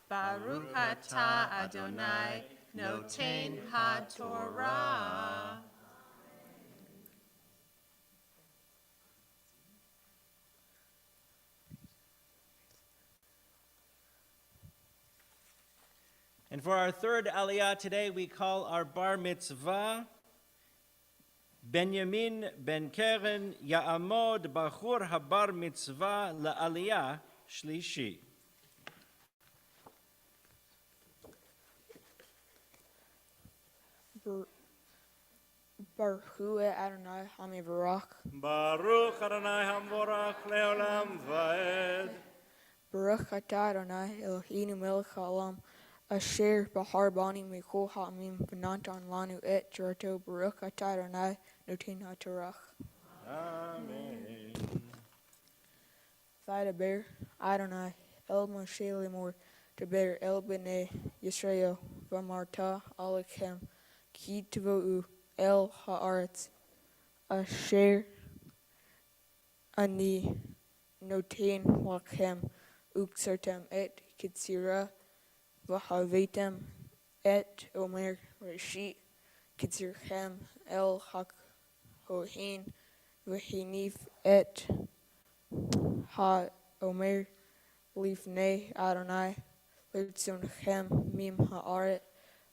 Baruch atah Adonai noten haTorah. And for our third aliyah today, we call our bar mitzvah Benjamin ben Keren Ya'amod Bachur Habar Mitzvah La'aliyah Shlishi. Baruch Adonai Hamivarach. Baruch Adonai Hamvorach Leolam Vaed. Baruch atah Adonai Eloheinu melech haolam, asher bahar bani mikol ha'amim v'natan lanu et Torato. Baruch atah Adonai noten haTorah. Amen. Vaydaber Adonai el Moshe lemor daber el bnei Yisrael v'amarta alechem ki tvo'u el haaretz asher ani noten lachem uksartem et kitzira v'havetem et omer reshit kitzirchem el hakohen v'hinif et ha-omer lifnei Adonai l'rtzonchem mim ha'aret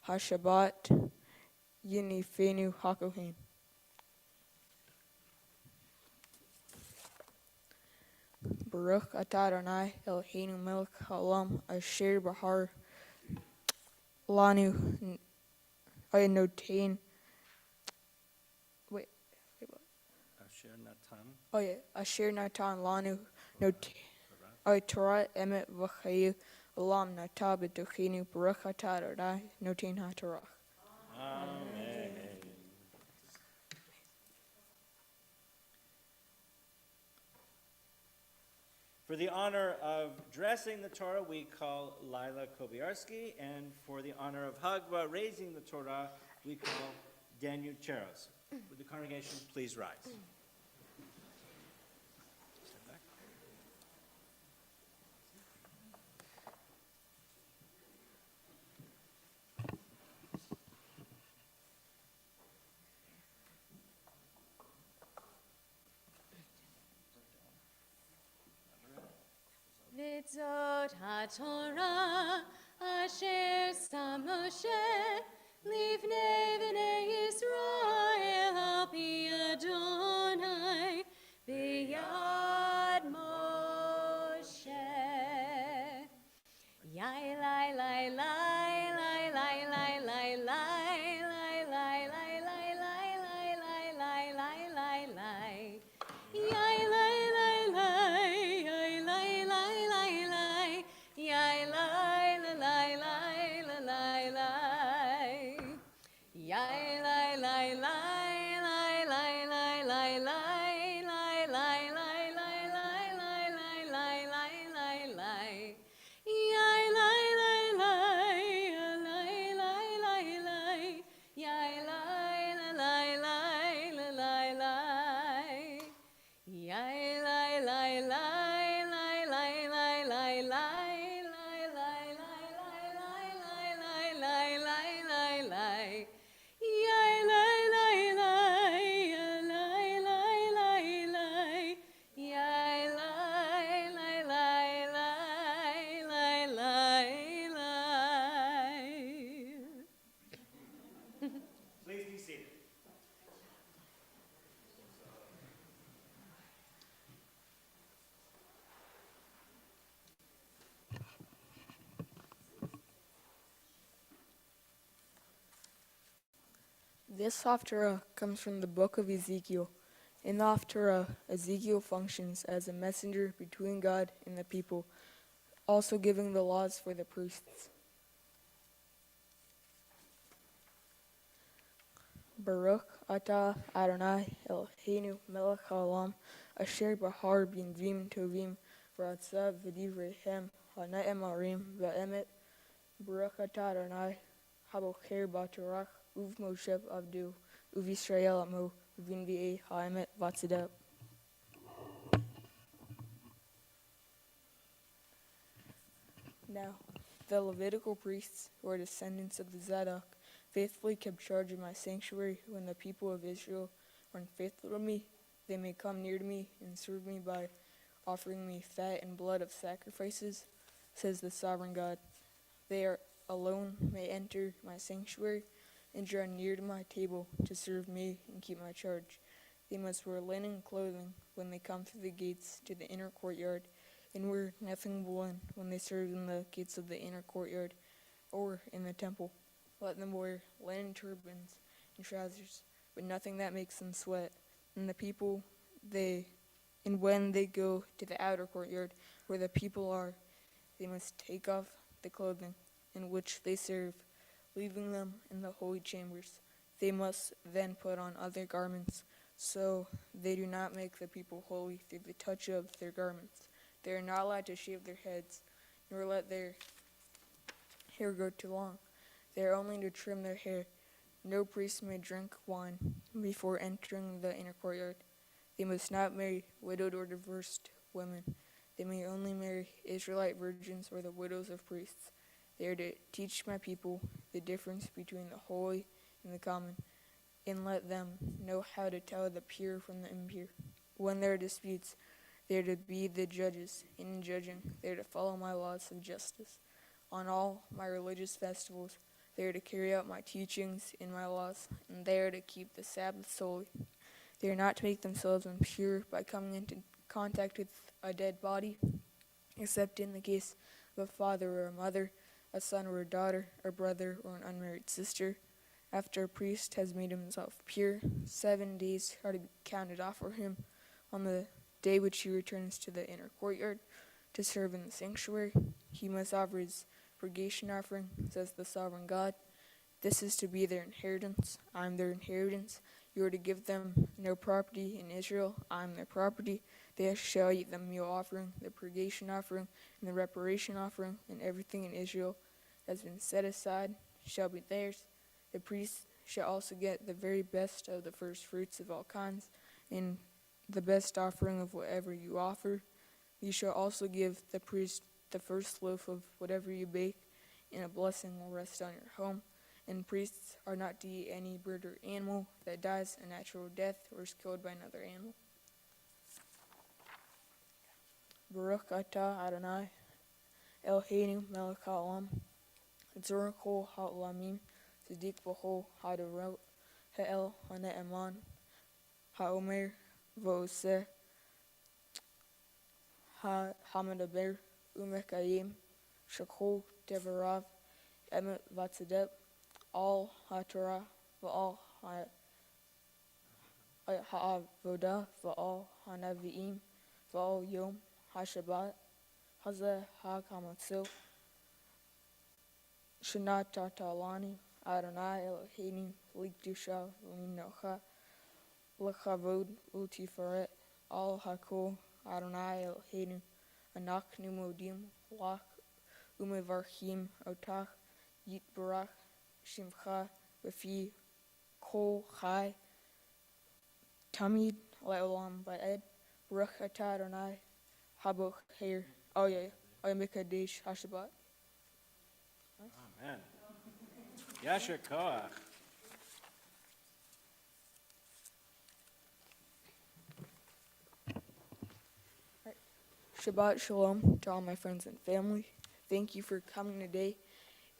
ha-shabbat yinifenu hakohen. Baruch atah Adonai Eloheinu melech haolam asher bahar lanu notain. Wait, what? Asher Natan. Oh yeah, asher natan lanu notain. Torah emet v'chayu olam natah b'tochenu Baruch atah Adonai notain haTorah. Amen. For the honor of dressing the Torah, we call Lila Kobierski, and for the honor of Hagba, raising the Torah, we call Daniel Cheros. Would the congregation please rise? Step back. Mitzvot HaTorah asher sam Moshe livnei b'nei Yisrael al pi Adonai b'yad Moshe. Yai lai lai lai lai lai lai lai lai lai lai lai lai lai lai lai lai lai lai lai. Yai lai lai lai yai lai lai lai lai yai lai lai lai lai lai lai yai lai lai lai lai lai lai lai lai lai lai lai lai lai lai lai lai lai lai lai yai lai lai lai lai lai lai lai yai lai lai lai lai lai yai lai lai lai lai lai lai lai lai lai lai lai lai lai lai lai lai lai yai lai lai lai lai lai lai lai yai lai lai lai lai lai lai. Please be seated. This Haftarah comes from the book of Ezekiel. In the Haftarah, Ezekiel functions as a messenger between God and the people, also giving the laws for the priests. Baruch atah Adonai Eloheinu melech haolam asher bahar b'nvim tovim v'ratzav v'divreihem ha'ne'emarim v'emet. Baruch atah Adonai habocher b'torach uv'moshev avdu uv'Yisrael amo v'nvi'ei ha'emet v'tzedek. Now, the Levitical priests, who are descendants of the Zadok, faithfully kept charge of my sanctuary when the people of Israel were unfaithful to me. They may come near to me and serve me by offering me fat and blood of sacrifices, says the sovereign God. They are alone may enter my sanctuary and draw near to my table to serve me and keep my charge. They must wear linen clothing when they come through the gates to the inner courtyard, and wear nothing woolen when they serve in the gates of the inner courtyard or in the temple. Let them wear linen turbans and trousers, but nothing that makes them sweat. And when they go to the outer courtyard where the people are, they must take off the clothing in which they serve, leaving them in the holy chambers. They must then put on other garments, so they do not make the people holy through the touch of their garments. They are not allowed to shave their heads, nor let their hair grow too long. They are only to trim their hair. No priest may drink wine before entering the inner courtyard. They must not marry widowed or divorced women. They may only marry Israelite virgins or the widows of priests. They are to teach my people the difference between the holy and the common, and let them know how to tell the pure from the impure. When there are disputes, they are to be the judges, and in judging, they are to follow my laws of justice. On all my religious festivals, they are to carry out my teachings and my laws, and they are to keep the Sabbaths holy. They are not to make themselves impure by coming into contact with a dead body, except in the case of a father or a mother, a son or a daughter, a brother or an unmarried sister. After a priest has made himself pure, 7 days are to be counted off for him. On the day which he returns to the inner courtyard to serve in the sanctuary, he must offer his purgation offering, says the sovereign God. This is to be their inheritance. I am their inheritance. You are to give them no property in Israel. I am their property. They shall eat the meal offering, the purgation offering, and the reparation offering, and everything in Israel that has been set aside shall be theirs. The priest shall also get the very best of the first fruits of all kinds, and the best offering of whatever you offer. You shall also give the priest the first loaf of whatever you bake, and a blessing will rest on your home. And priests are not to eat any bird or animal that dies a natural death or is killed by another animal. Baruch atah Adonai, Eloheinu melech haolam, Tzorah kol ha'olamim, Tzedek b'chol ha'dorot, Ha'el ha'ne'eman, Ha'omer v'oseh, Ha'medaber u'mekayim, Shekol devarav, Emet v'tzedek, all ha'torah v'all ha'avodah v'all ha'navi'im v'all yom ha'shabbat hazeh ha'kamotzil shana ta'alani Adonai Eloheinu l'kdusha v'linocha l'chavod u'tifaret all ha'kol Adonai Eloheinu anachnu modim lach u'mevarchim otach yitbarach Shimcha v'fi kol chai tamid le'olam ba'ed Baruch atah Adonai haboch her mekadesh hashabbat. Amen. Yasher koach. Shabbat shalom to all my friends and family. Thank you for coming today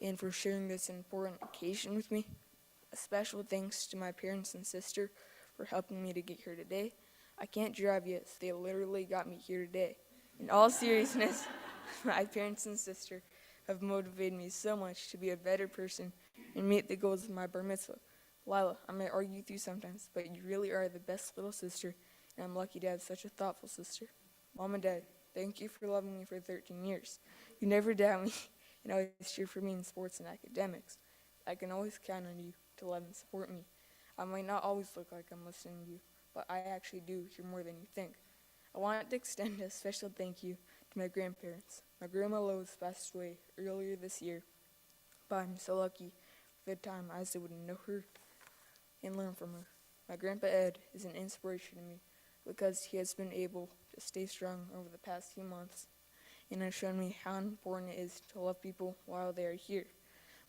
and for sharing this important occasion with me. A special thanks to my parents and sister for helping me to get here today. I can't drive yet, so they literally got me here today. In all seriousness, my parents and sister have motivated me so much to be a better person and meet the goals of my bar mitzvah. Lila, I may argue with you sometimes, but you really are the best little sister, and I'm lucky to have such a thoughtful sister. Mom and Dad, thank you for loving me for 13 years. You never doubt me and always cheer for me in sports and academics. I can always count on you to love and support me. I might not always look like I'm listening to you, but I actually do hear more than you think. I want to extend a special thank you to my grandparents. My grandma Lois passed away earlier this year, but I'm so lucky for the time I was able to know her and learn from her. My grandpa Ed is an inspiration to me because he has been able to stay strong over the past few months and has shown me how important it is to love people while they are here.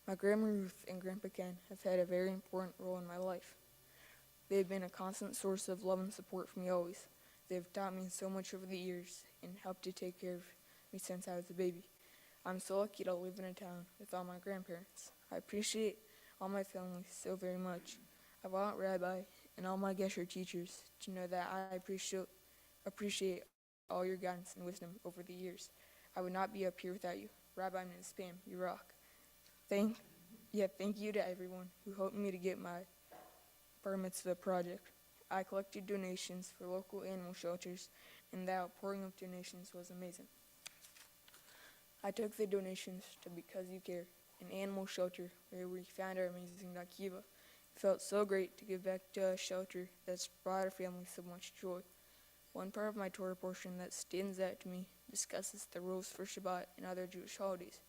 My Grandma Ruth and Grandpa Ken have had a very important role in my life. They have been a constant source of love and support for me always. They have taught me so much over the years and helped to take care of me since I was a baby. I'm so lucky to live in a town with all my grandparents. I appreciate all my family so very much. I want Rabbi and all my Gesher teachers to know that I appreciate all your guidance and wisdom over the years. I would not be up here without you. Rabbi Ms. Pam, you rock. Thank you to everyone who helped me to get my bar mitzvah project. I collected donations for local animal shelters, and the outpouring of donations was amazing. I took the donations to Because You Care, an animal shelter where we found our amazing dog Kiva. It felt so great to give back to a shelter that's brought our family so much joy. One part of my Torah portion that stands out to me discusses the rules for Shabbat and other Jewish holidays.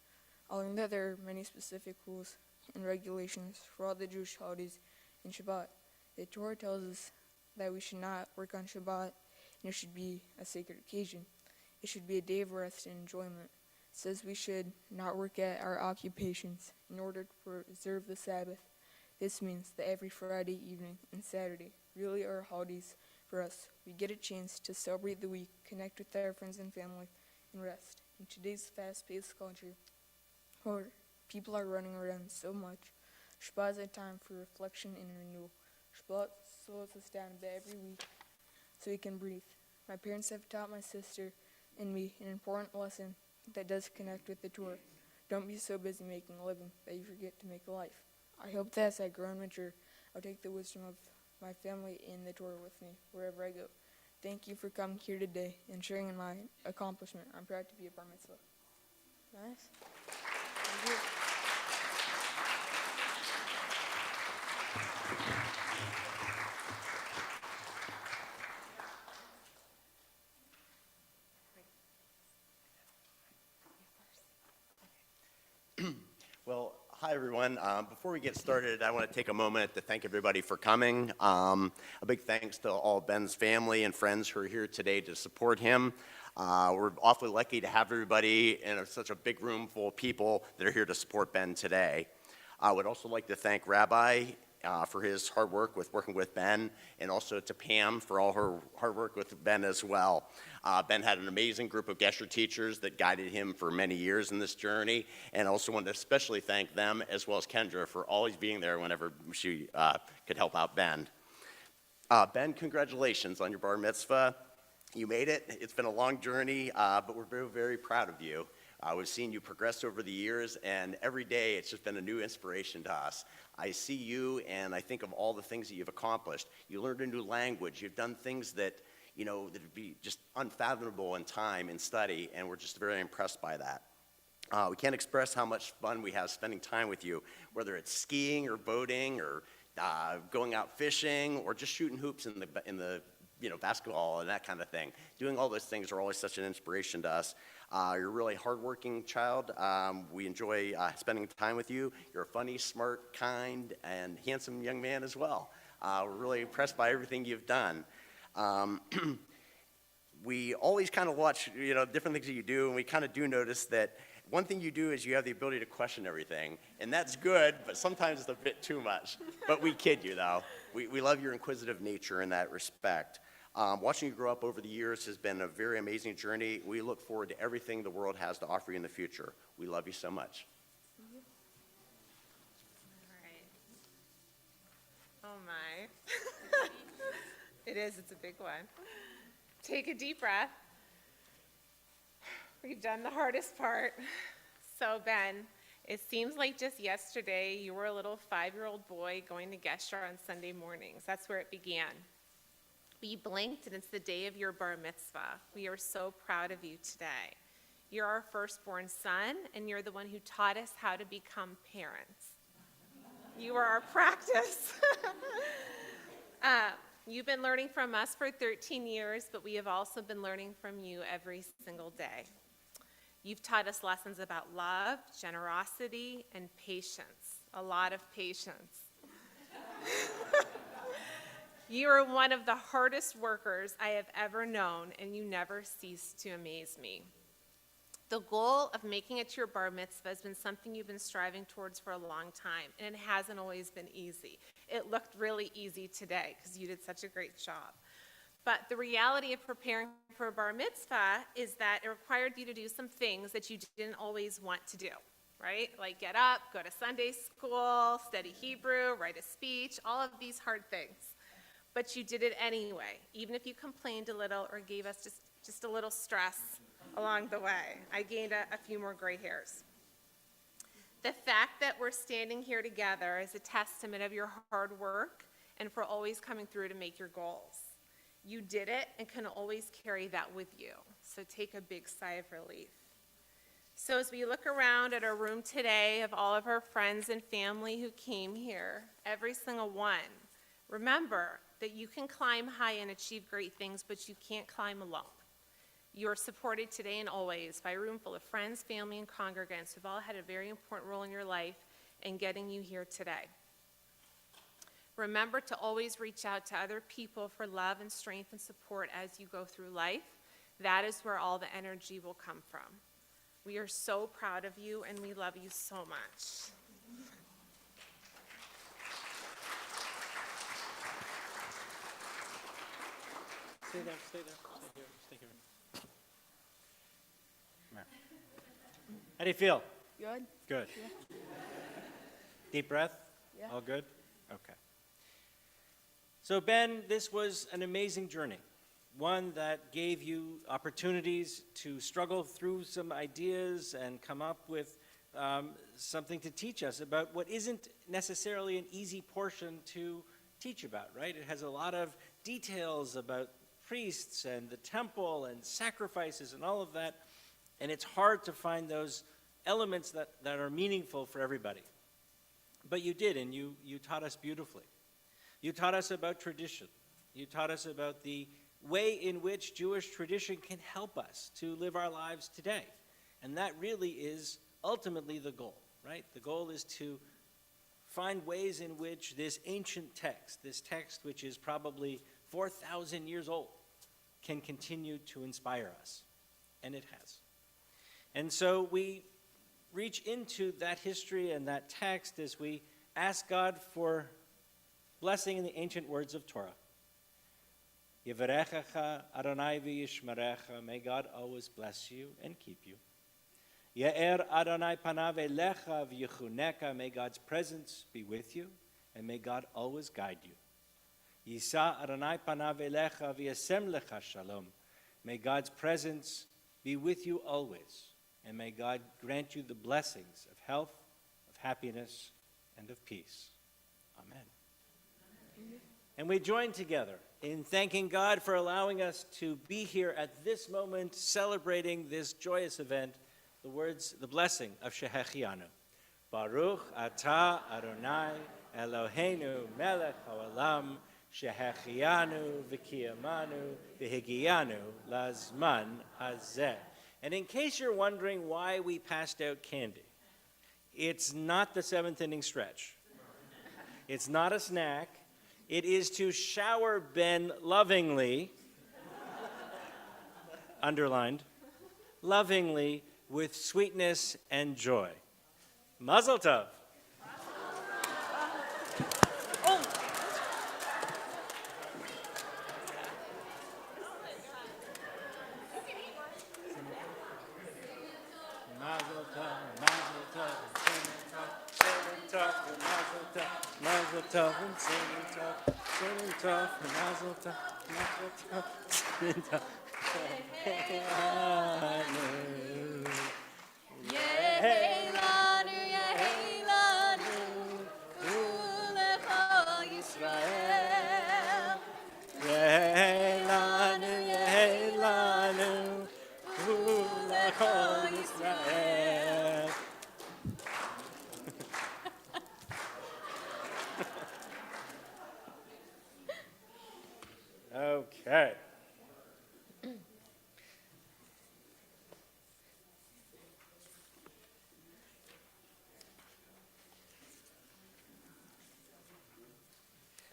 I learned that there are many specific rules and regulations for all the Jewish holidays and Shabbat. The Torah tells us that we should not work on Shabbat, and it should be a sacred occasion. It should be a day of rest and enjoyment. It says we should not work at our occupations in order to preserve the Sabbath. This means that every Friday evening and Saturday really are holidays for us. We get a chance to celebrate the week, connect with our friends and family, and rest. In today's fast-paced culture, where people are running around so much, Shabbat is a time for reflection and renewal. Shabbat slows us down a bit every week so we can breathe. My parents have taught my sister and me an important lesson that does connect with the tour. Don't be so busy making a living that you forget to make a life. I hope that as I grow and mature, I'll take the wisdom of my family and the tour with me wherever I go. Thank you for coming here today and sharing in my accomplishment. I'm proud to be a bar mitzvah. Nice. Thank you. Well, hi, everyone. Before we get started, I want to take a moment to thank everybody for coming. A big thanks to all Ben's family and friends who are here today to support him. We're awfully lucky to have everybody in such a big room full of people that are here to support Ben today. I would also like to thank Rabbi for his hard work working with Ben, and also to Pam for all her hard work with Ben as well. Ben had an amazing group of Gesher teachers that guided him for many years in this journey, and I also want to especially thank them, as well as Kendra, for always being there whenever she could help out Ben. Ben, congratulations on your bar mitzvah. You made it. It's been a long journey, but we're very, very proud of you. We've seen you progress over the years, and every day it's just been a new inspiration to us. I see you, and I think of all the things that you've accomplished. You learned a new language. You've done things that, that would be just unfathomable in time and study, and we're just very impressed by that. We can't express how much fun we have spending time with you, whether it's skiing or boating or going out fishing or just shooting hoops in the basketball and that kind of thing. Doing all those things are always such an inspiration to us. You're a really hardworking child. We enjoy spending time with you. You're a funny, smart, kind, and handsome young man as well. We're really impressed by everything you've done. We always kind of watch, different things that you do, and we kind of do notice that one thing you do is you have the ability to question everything, and that's good, but sometimes it's a bit too much. But we kid you, though. We love your inquisitive nature in that respect. Watching you grow up over the years has been a very amazing journey. We look forward to everything the world has to offer you in the future. We love you so much. All right. Oh, my. It is. It's a big one. Take a deep breath. We've done the hardest part. So, Ben, it seems like just yesterday you were a little 5-year-old boy going to Gesher on Sunday mornings. That's where it began. You blinked, and it's the day of your bar mitzvah. We are so proud of you today. You're our firstborn son, and you're the one who taught us how to become parents. You are our practice. You've been learning from us for 13 years, but we have also been learning from you every single day. You've taught us lessons about love, generosity, and patience. A lot of patience. You are one of the hardest workers I have ever known, and you never cease to amaze me. The goal of making it to your bar mitzvah has been something you've been striving towards for a long time, and it hasn't always been easy. It looked really easy today because you did such a great job. But the reality of preparing for a bar mitzvah is that it required you to do some things that you didn't always want to do, right? Like get up, go to Sunday school, study Hebrew, write a speech, all of these hard things. But you did it anyway, even if you complained a little or gave us just a little stress along the way. I gained a few more gray hairs. The fact that we're standing here together is a testament of your hard work and for always coming through to make your goals. You did it and can always carry that with you, so take a big sigh of relief. So as we look around at our room today of all of our friends and family who came here, every single one, remember that you can climb high and achieve great things, but you can't climb alone. You are supported today and always by a room full of friends, family, and congregants who've all had a very important role in your life in getting you here today. Remember to always reach out to other people for love and strength and support as you go through life. That is where all the energy will come from. We are so proud of you, and we love you so much. Stay there, stay there, stay here. Come here. How do you feel? Good? Good. Yeah. Deep breath? Yeah. All good? Okay. So Ben, this was an amazing journey. one that gave you opportunities to struggle through some ideas and come up with something to teach us about what isn't necessarily an easy portion to teach about, right? It has a lot of details about priests and the temple and sacrifices and all of that, and it's hard to find those elements that are meaningful for everybody. But you did, and you taught us beautifully. You taught us about tradition. You taught us about the way in which Jewish tradition can help us to live our lives today. And that really is ultimately the goal, right? The goal is to find ways in which this ancient text, this text which is probably 4,000 years old, can continue to inspire us. And it has. And so we reach into that history and that text as we ask God for blessing in the ancient words of Torah. Yevarechecha Adonai v'yishmerecha. May God always bless you and keep you. Ye'er Adonai panav elecha v'yichuneka. May God's presence be with you, and may God always guide you. Yisa Adonai panav elecha v'yasem lecha shalom. May God's presence be with you always, and may God grant you the blessings of health, of happiness, and of peace. Amen. And we join together in thanking God for allowing us to be here at this moment, celebrating this joyous event, the blessing of Shehechianu. Baruch atah Adonai Eloheinu melech haolam Shehechianu v'kiyamanu v'higianu lazman hazeh. And in case you're wondering why we passed out candy, it's not the seventh inning stretch. It's not a snack. It is to shower Ben lovingly, underlined, lovingly with sweetness and joy. Mazel tov. Mazel tov, mazel tov, singing tov, mazel tov, and singing tov, mazel tov, singing tov. Yeheilanu, Yeheilanu, Ulecha Yisrael. Yeheilanu, Yeheilanu, Ulecha Yisrael. Okay.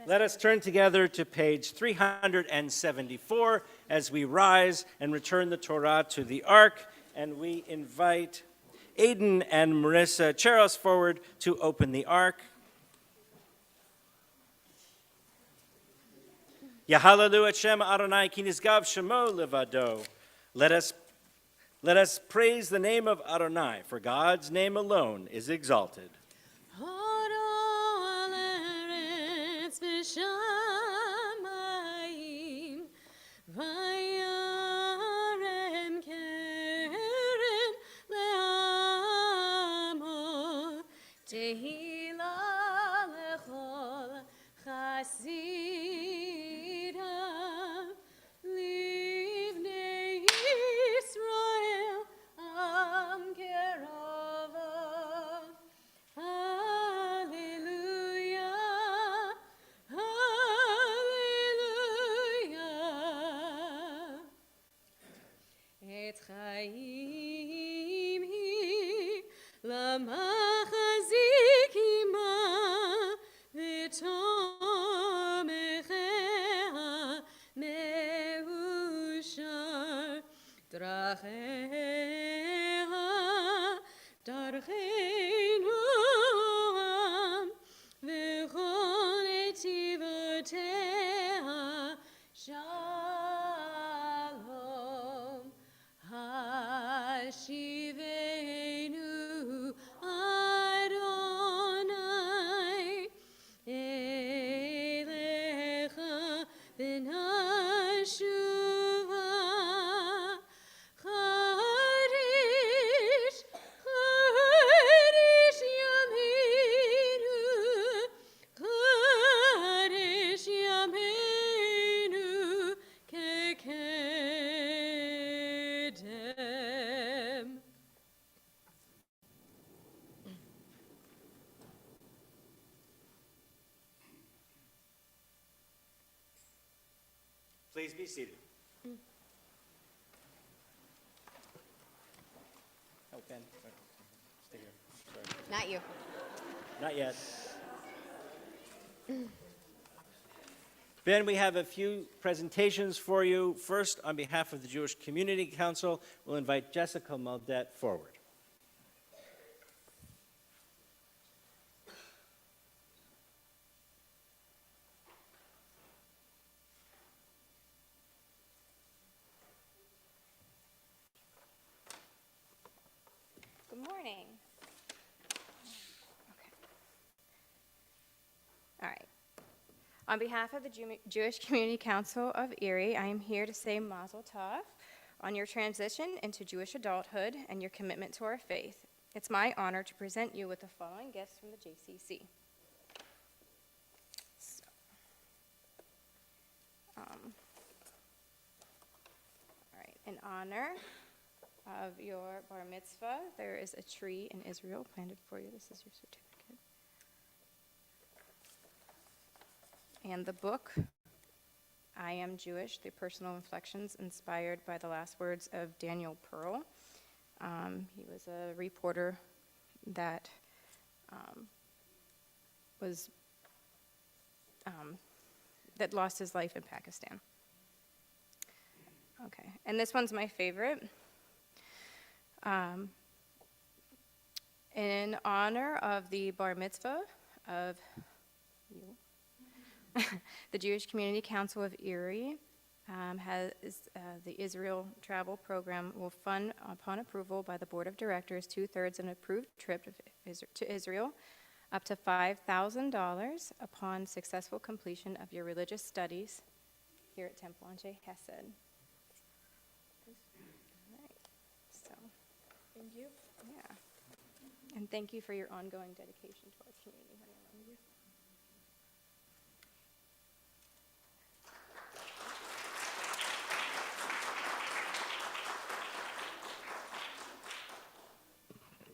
Let us turn together to page 374 as we rise and return the Torah to the Ark, and we invite Aiden and Marissa Cheros forward to open the Ark. Yahalalu et Shem Adonai ki nizgav shemo levado. Let us praise the name of Adonai, for God's name alone is exalted. V'shamayim vayarem keren le'amo tehila lechol chasidav livnei Yisrael am kerova. Hallelujah, hallelujah. Et chaim hi lamachazik ima v'tomechea meushar drachea darcheinu am v'chol netivotea shalom. Hashivenu Adonai elecha v'nashu Please be seated. Oh, Ben, stay here. Sorry. Not you. Not yet. Ben, we have a few presentations for you. First, on behalf of the Jewish Community Council, we'll invite Jessica Maldet forward. Good morning. Okay. All right. On behalf of the Jewish Community Council of Erie, I am here to say Mazel Tov on your transition into Jewish adulthood and your commitment to our faith. It's my honor to present you with the following gifts from the JCC. So, all right. In honor of your bar mitzvah, there is a tree in Israel planted for you. This is your certificate. And the book, I Am Jewish, The Personal Reflections Inspired by the Last Words of Daniel Pearl. He was a reporter that that lost his life in Pakistan. Okay, and this one's my favorite. In honor of the bar mitzvah of you, the Jewish Community Council of Erie has the Israel travel program will fund, upon approval by the Board of Directors, 2/3 an approved trip to Israel, up to $5,000 upon successful completion of your religious studies here at Temple Anshe Hesed. All right. So, Thank you. yeah. And thank you for your ongoing dedication to our community. honey. I love you.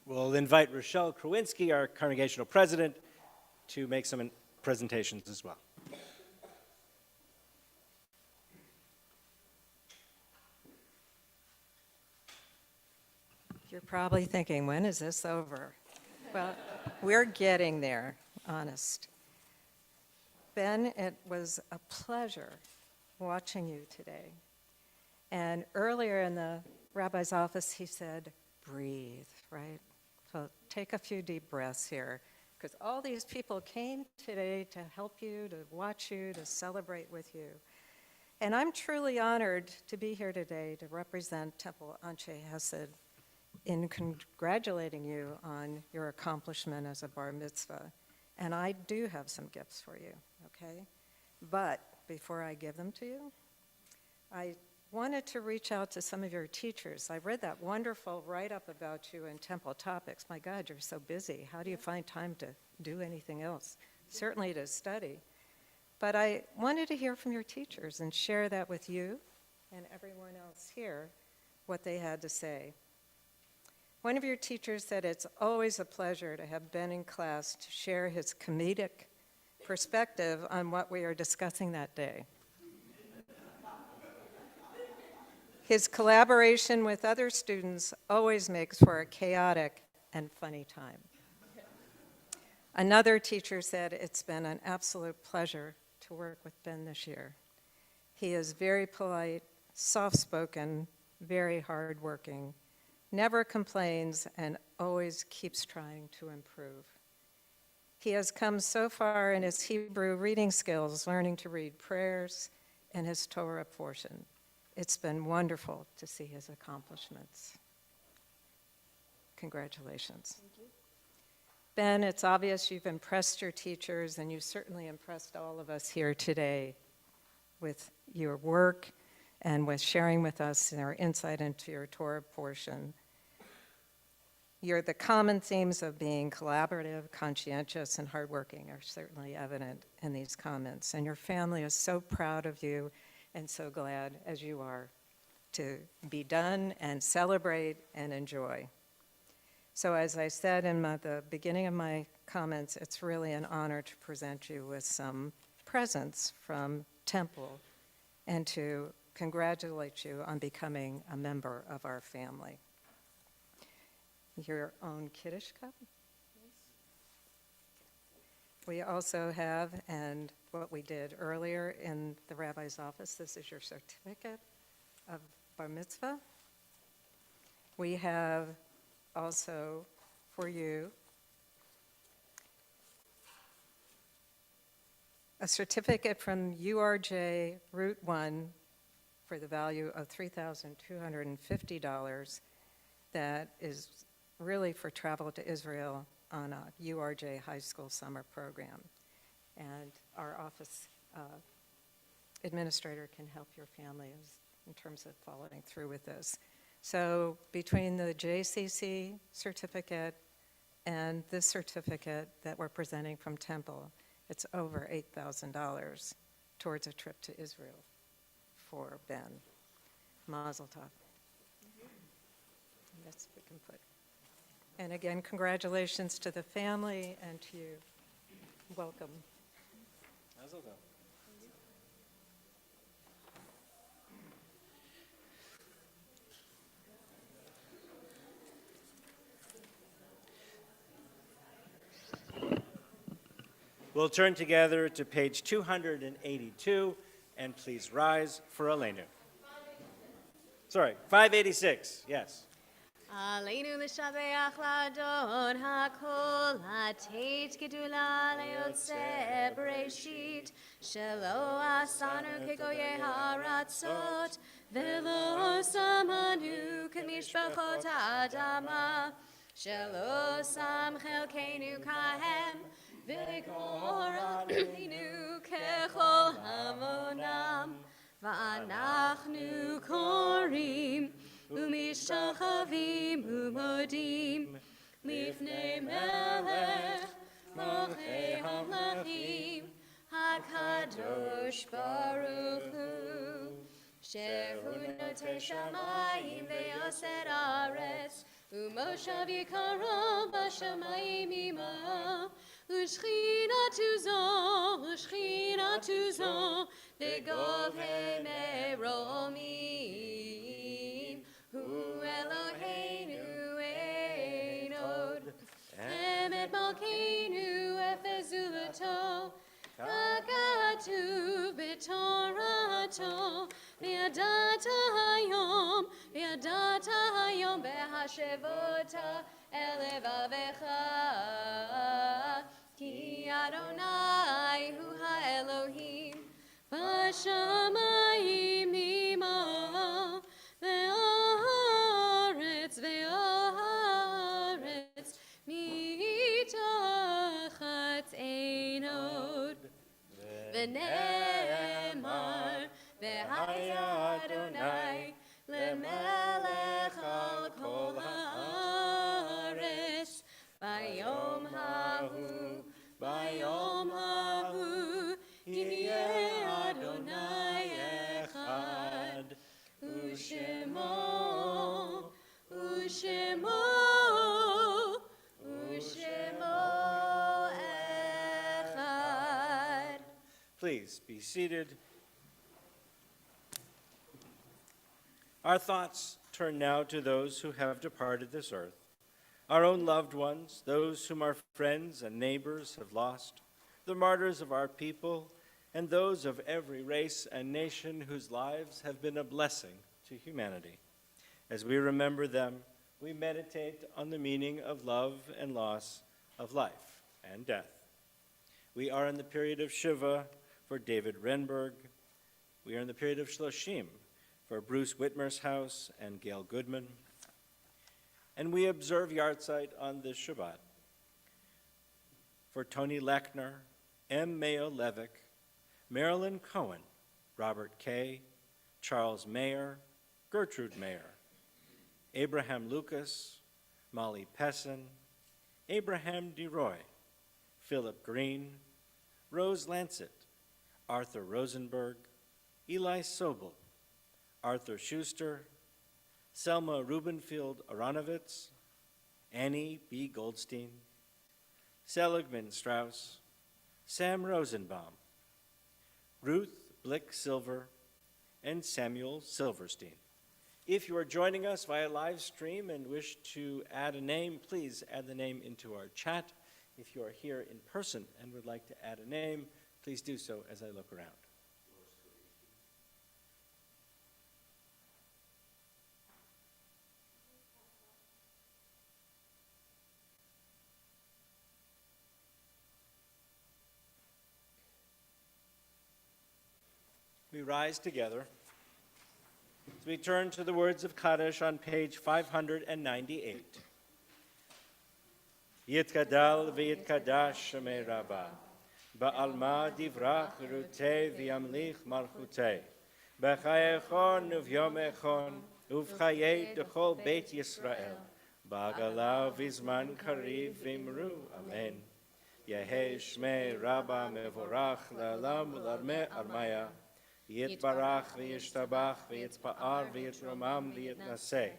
We'll invite Rochelle Krawinski, our congregational president, to make some presentations as well. You're probably thinking, when is this over? Well, we're getting there, honest. Ben, it was a pleasure watching you today. And earlier in the rabbi's office, he said, breathe, right? So take a few deep breaths here, because all these people came today to help you, to watch you, to celebrate with you. And I'm truly honored to be here today to represent Temple Anshe Hesed in congratulating you on your accomplishment as a bar mitzvah. And I do have some gifts for you, okay? But before I give them to you, I wanted to reach out to some of your teachers. I read that wonderful write-up about you in Temple Topics. My God, you're so busy. How do you find time to do anything else? Certainly to study. But I wanted to hear from your teachers and share that with you and everyone else here, what they had to say. One of your teachers said it's always a pleasure to have Ben in class to share his comedic perspective on what we are discussing that day. His collaboration with other students always makes for a chaotic and funny time. Another teacher said it's been an absolute pleasure to work with Ben this year. He is very polite, soft-spoken, very hardworking, never complains, and always keeps trying to improve. He has come so far in his Hebrew reading skills, learning to read prayers and his Torah portion. It's been wonderful to see his accomplishments. Congratulations. Thank you. Ben, it's obvious you've impressed your teachers, and you certainly impressed all of us here today with your work and with sharing with us our insight into your Torah portion. The common themes of being collaborative, conscientious, and hardworking are certainly evident in these comments. And your family is so proud of you and so glad, as you are, to be done and celebrate and enjoy. So as I said in the beginning of my comments, it's really an honor to present you with some presents from Temple and to congratulate you on becoming a member of our family. Your own Kiddush cup? We also have, and what we did earlier in the rabbi's office, this is your certificate of bar mitzvah. We have also for you a certificate from URJ Route 1 for the value of $3,250 that is really for travel to Israel on a URJ high school summer program. And our office administrator can help your family in terms of following through with this. So between the JCC certificate and this certificate that we're presenting from Temple, it's over $8,000 towards a trip to Israel for Ben. Mazel tov. Yes, we can put. And again, congratulations to the family and to you. Welcome. Mazel tov. We'll turn together to page 282, and please rise for Aleinu. Sorry, 586, yes. עלינו לשבח לאדון הכל, לתת גדולה ליוצא בראשית, שלא עשנו כגויי הארצות, ולא שמנו כמשפחות האדמה, שלא שם חלקנו כהם, וגורלנו ככל המונם, ואנחנו קוראים ומשתחווים ומודים לפני מלך מלכי המלכים הקדוש ברוך הוא שהוא נוטה שמיים ויוסד ארץ ומושב יקרו בשמיים עמו ושכינתו זו לגובה מרומים הוא אלוהינו אין עוד אמת מלכנו אפס זולתו ככתוב בתורתו וידעת היום בהשבות אל לבבך כי אדוני הוא האלוהים בשמיים עמו והארץ מתחת אין עוד ונאמר והיה אדוני למלך על כל הארץ ביום ההוא יהיה אדוני אחד ושמו אחד. Please be seated. Our thoughts turn now to those who have departed this earth, our own loved ones, those whom our friends and neighbors have lost, the martyrs of our people, and those of every race and nation whose lives have been a blessing to humanity. As we remember them, we meditate on the meaning of love and loss, of life and death. We are in the period of Shiva for David Renberg. We are in the period of Shloshim for Bruce Whitmer's house and Gail Goodman. And we observe Yartzeit on this Shabbat for Tony Lechner, M. Mayo Levick, Marilyn Cohen, Robert Kay, Charles Mayer, Gertrude Mayer, Abraham Lucas, Molly Pessin, Abraham DeRoy, Philip Green, Rose Lancet, Arthur Rosenberg, Eli Sobel, Arthur Schuster, Selma Rubenfield Aronovitz, Annie B. Goldstein, Seligman Strauss, Sam Rosenbaum, Ruth Blick Silver, and Samuel Silverstein. If you are joining us via live stream and wish to add a name, please add the name into our chat. If you are here in person and would like to add a name, please do so as I look around. We rise together as we turn to the words of Kaddish on page 598. Yitkadal v'yitkadash shemei Rabbah, ba'alma divrach rutei v'yamlich malchutei, b'chayechon uv'yomechon, uv'chayei dechol beit Yisrael, ba'agala v'zman kariv v'imru, amen. Yehei shmei Rabbah mevorach la'alam u'larmeh armaya, Yitbarach v'yishtabach v'yitpa'ar v'yitromam v'yitnaseh,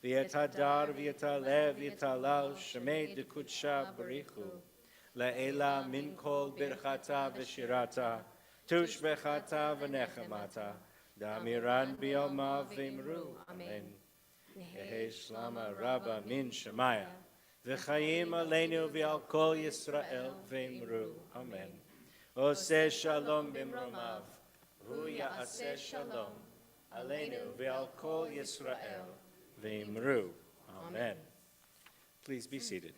v'yitadar v'yitalev v'yitalal shemei dekudsha barichu, la'ela min kol birchata v'shirata, tush bechata v'nechemata, damiran b'yoma v'imru, amen. Yehi shlama rabba min shemaya, v'chayim aleinu v'al kol Yisrael v'imru, amen. Oseh shalom b'mromav, Hu ya'aseh shalom, aleinu ve'al kol Yisrael, ve'imru. Amen. Please be seated.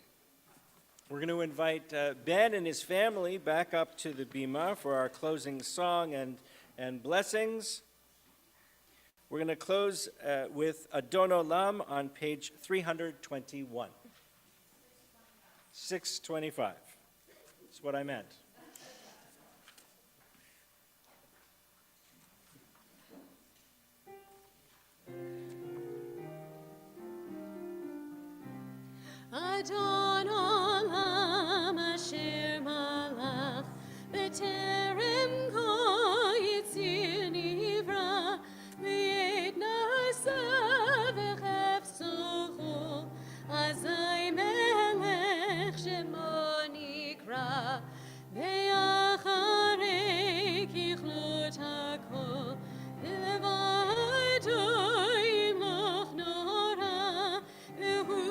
We're going to invite Ben and his family back up to the bima for our closing song and blessings. We're going to close with Adon Olam on page 321. 625. That's what I meant. Adon olam asher malach b'terem kol yitzir nivra v'yet nasa v'chefsocho azai melech shemo nikra v'yacharei kichlot hakol v'levado yimloch nora v'hu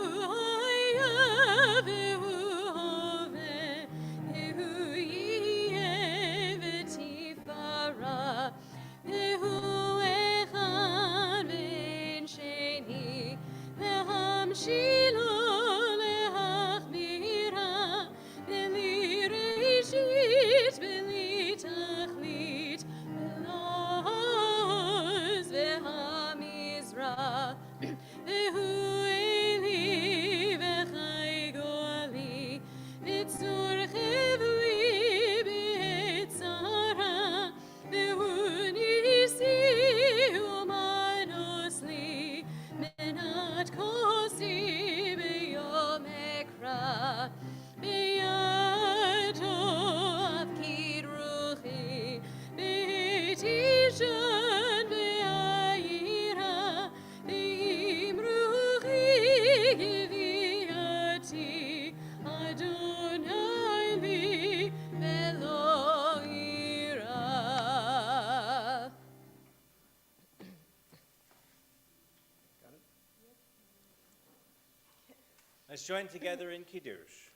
Let's join together in Kiddush.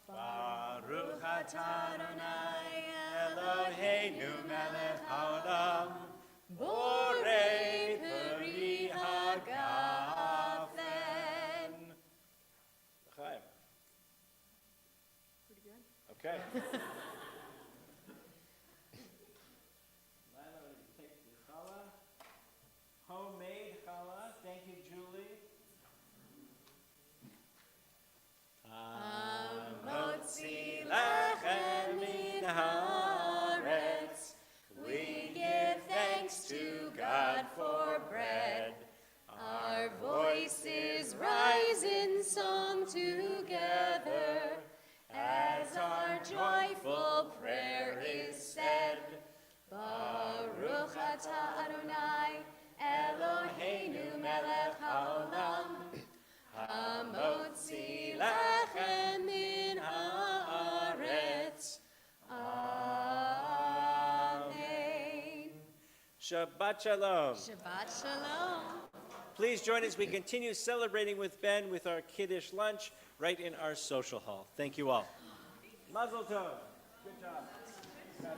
Baruch atah Adonai Eloheinu melech haolam, borei peri hagafen. Chaim. Pretty good. Okay. Lila, will you take the challah? Homemade challah. Thank you, Julie. Motzi lechem min haaretz, we give Shabbat Shalom. Shabbat Shalom. Please join us. We continue celebrating with Ben with our Kiddush lunch right in our social hall. Thank you all. Mazel tov. Good job.